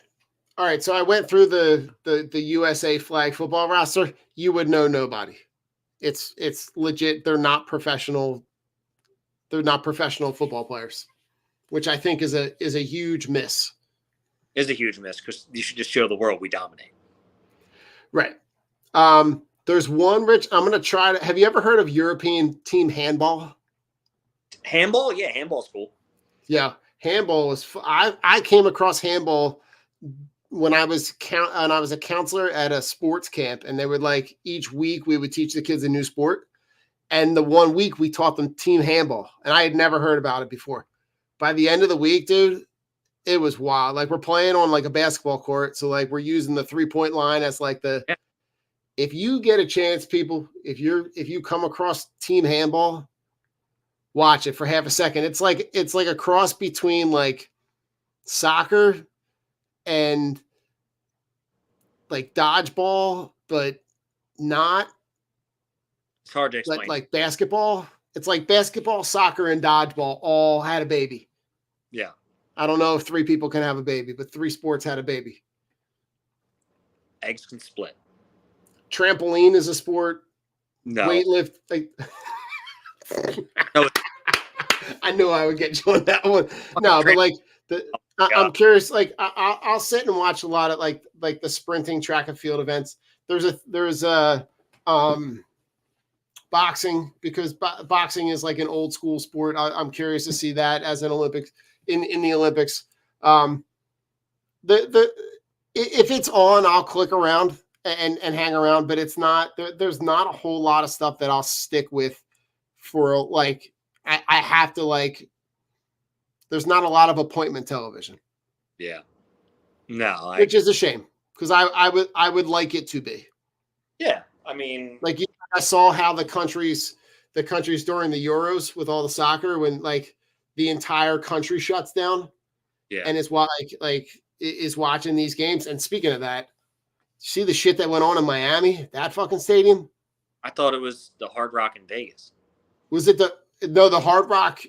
[SPEAKER 3] All right. So I went through the USA flag football roster. You would know nobody. It's legit. They're not professional. They're not professional football players, which I think is a huge miss.
[SPEAKER 5] Is a huge miss, because you should just show the world we dominate.
[SPEAKER 3] Right. There's one, Rich. I'm going to try to. Have you ever heard of European team handball?
[SPEAKER 5] Handball? Yeah, handball's cool.
[SPEAKER 3] Yeah, handball is. I came across handball when I was a counselor at a sports camp, and they would like each week we would teach the kids a new sport, and the one week we taught them team handball, and I had never heard about it before. By the end of the week, dude, it was wild. Like, we're playing on like a basketball court, so like we're using the 3-point line as like the. Yeah. If you get a chance, people, if you come across team handball, watch it for half a second. It's like a cross between like soccer and like dodgeball, but not.
[SPEAKER 5] It's hard to explain.
[SPEAKER 3] Like basketball. It's like basketball, soccer, and dodgeball all had a baby.
[SPEAKER 5] Yeah.
[SPEAKER 3] I don't know if 3 people can have a baby, but 3 sports had a baby.
[SPEAKER 5] Eggs can split.
[SPEAKER 3] Trampoline is a sport.
[SPEAKER 5] No.
[SPEAKER 3] Weightlift.
[SPEAKER 5] No.
[SPEAKER 3] I knew I would get you on that one. No, but like I'm curious. Like I'll sit and watch a lot of like the sprinting track and field events. There's a boxing, because boxing is like an old school sport. I'm curious to see that as an Olympics in the Olympics. If it's on, I'll click around and hang around, but it's not. There's not a whole lot of stuff that I'll stick with for like. I have to like. There's not a lot of appointment television.
[SPEAKER 5] Yeah. No,
[SPEAKER 3] which is a shame, because I would like it to be.
[SPEAKER 5] Yeah, I mean,
[SPEAKER 3] like, I saw how the countries during the Euros with all the soccer, when like the entire country shuts down.
[SPEAKER 5] Yeah,
[SPEAKER 3] and it's is watching these games. And speaking of that, see the shit that went on in Miami, that fucking stadium?
[SPEAKER 5] I thought it was the Hard Rock in Vegas.
[SPEAKER 3] Was it the Hard Rock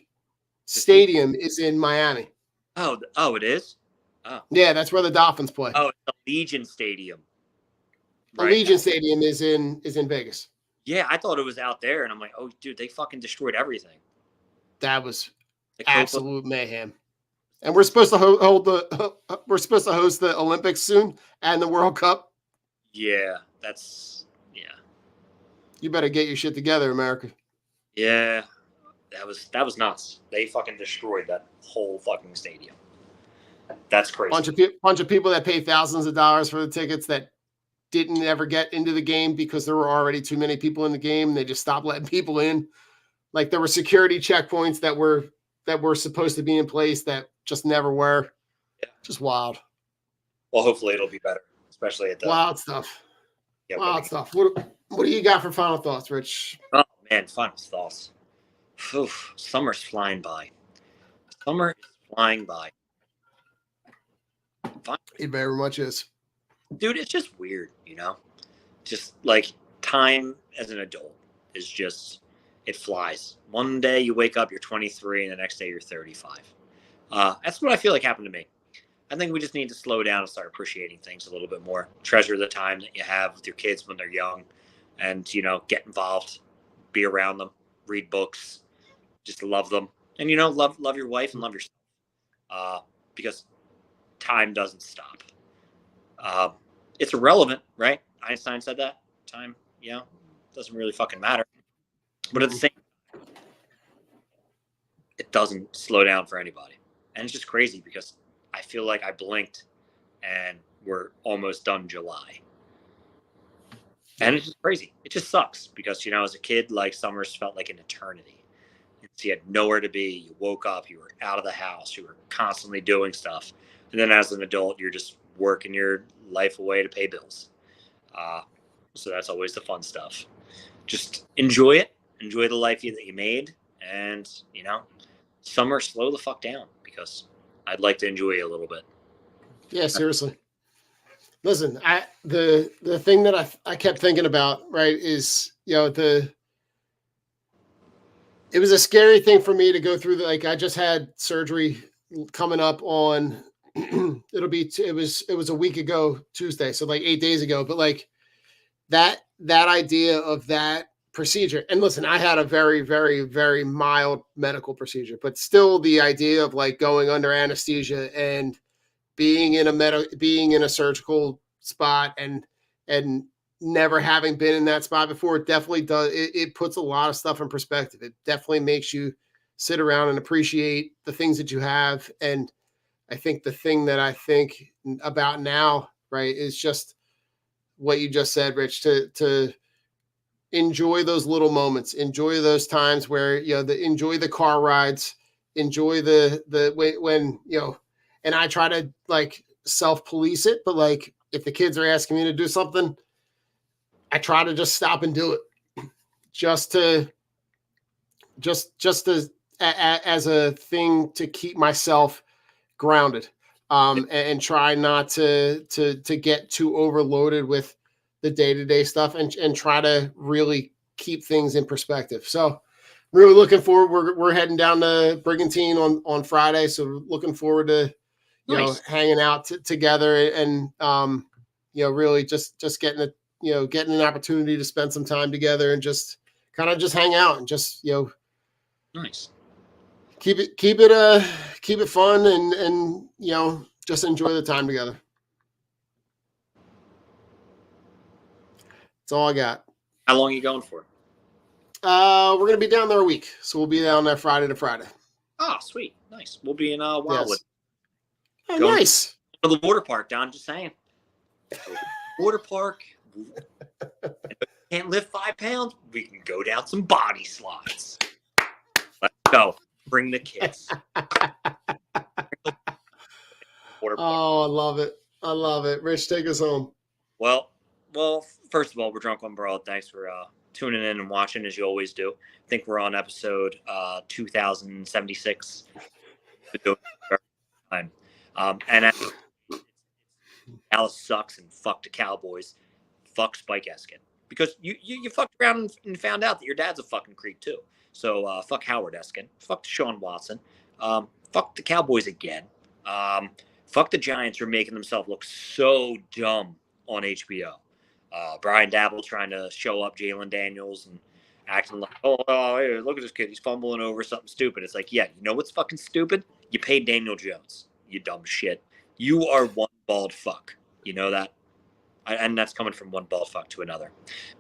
[SPEAKER 3] Stadium is in Miami.
[SPEAKER 5] Oh, it is? Oh.
[SPEAKER 3] Yeah, that's where the Dolphins play.
[SPEAKER 5] Oh, it's the Legion Stadium.
[SPEAKER 3] Right? The Legion Stadium is in Vegas.
[SPEAKER 5] Yeah, I thought it was out there, and I'm like, oh, dude, they fucking destroyed everything.
[SPEAKER 3] That was absolute mayhem. And we're supposed to host the Olympics soon and the World Cup.
[SPEAKER 5] Yeah,
[SPEAKER 3] You better get your shit together, America.
[SPEAKER 5] Yeah, that was nuts. They fucking destroyed that whole fucking stadium. That's crazy.
[SPEAKER 3] Bunch of people that pay thousands of dollars for the tickets that didn't ever get into the game because there were already too many people in the game. They just stopped letting people in. Like, there were security checkpoints that were supposed to be in place that just never were.
[SPEAKER 5] Yeah.
[SPEAKER 3] Just wild.
[SPEAKER 5] Well, hopefully it'll be better. especially at the
[SPEAKER 3] wild stuff.
[SPEAKER 5] yeah,
[SPEAKER 3] Wild stuff. What do you got for final thoughts, Rich?
[SPEAKER 5] Oh man, final thoughts. Oof, summer's flying by. Summer is flying by.
[SPEAKER 3] It very much is.
[SPEAKER 5] Dude, it's just weird, Just like time as an adult is just, it flies. One day you wake up, you're 23, and the next day you're 35. That's what I feel like happened to me. I think we just need to slow down and start appreciating things a little bit more. Treasure the time that you have with your kids when they're young, and get involved, be around them, read books, just love them, and love your wife and love yourself, because time doesn't stop. It's irrelevant, right? Einstein said that. Time, doesn't really fucking matter. But at the same time, it doesn't slow down for anybody. And it's just crazy because I feel like I blinked and we're almost done July. And it's just crazy. It just sucks because, as a kid, like summers felt like an eternity. You had nowhere to be. You woke up, you were out of the house, you were constantly doing stuff. And then as an adult, you're just working your life away to pay bills. So that's always the fun stuff. Just enjoy it. Enjoy the life that you made. And, summer, slow the fuck down because I'd like to enjoy it a little bit.
[SPEAKER 3] Yeah, seriously. Listen, the thing that I kept thinking about, right, is, it was a scary thing for me to go through. I just had surgery coming up on, it was a week ago, Tuesday. So 8 days ago, but that idea of that procedure. And listen, I had a very, very, very mild medical procedure, but still the idea of going under anesthesia and being in a surgical spot and never having been in that spot before, it definitely does. It puts a lot of stuff in perspective. It definitely makes you sit around and appreciate the things that you have. And I think the thing that I think about now, right, is just what you just said, Rich, to enjoy those little moments, enjoy those times where, enjoy the car rides, enjoy when, and I try to self-police it, but if the kids are asking me to do something, I try to just stop and do it just as a thing to keep myself grounded, and try not to get too overloaded with the day-to-day stuff and try to really keep things in perspective. So really looking forward. We're heading down to Brigantine on Friday. So looking forward to,
[SPEAKER 5] Nice.
[SPEAKER 3] hanging out together and, really just getting getting an opportunity to spend some time together and just kind of just hang out and just,
[SPEAKER 5] Nice.
[SPEAKER 3] keep it fun and just enjoy the time together. That's all I got.
[SPEAKER 5] How long are you going for?
[SPEAKER 3] We're going to be down there a week. So we'll be down there Friday to Friday.
[SPEAKER 5] Oh, sweet. Nice. We'll be in Wildwood.
[SPEAKER 3] Yes. Oh,
[SPEAKER 5] Going
[SPEAKER 3] nice.
[SPEAKER 5] to the water park, Don. Just saying. Water park. Can't lift 5 pounds. We can go down some body slides. Let's go. Bring the kids. Water park.
[SPEAKER 3] Oh, I love it. I love it. Rich, take us home.
[SPEAKER 5] Well, first of all, we're Drunk on Broad. Thanks for tuning in and watching as you always do. I think we're on episode 2076. And Dallas sucks and fuck the Cowboys. Fuck Spike Eskin. Because you fucked around and found out that your dad's a fucking creep too. So fuck Howard Eskin. Fuck Deshaun Watson. Fuck the Cowboys again. Fuck the Giants who are making themselves look so dumb on HBO. Brian Dabble trying to show up Jalen Daniels and acting like, oh, hey, look at this kid. He's fumbling over something stupid. It's like, yeah, you know what's fucking stupid? You paid Daniel Jones, you dumb shit. You are one bald fuck. You know that? And that's coming from one bald fuck to another.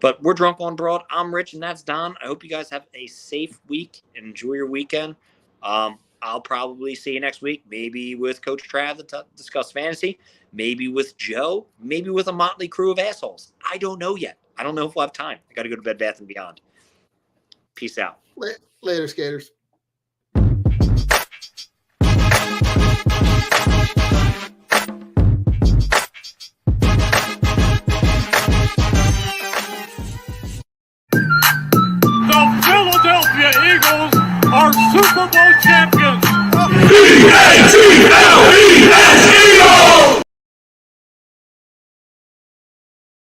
[SPEAKER 5] But we're Drunk on Broad. I'm Rich, and that's Don. I hope you guys have a safe week and enjoy your weekend. I'll probably see you next week, maybe with Coach Trav to discuss fantasy, maybe with Joe, maybe with a motley crew of assholes. I don't know yet. I don't know if we'll have time. I got to go to Bed Bath & Beyond. Peace out.
[SPEAKER 3] Later, skaters.
[SPEAKER 4] World champions.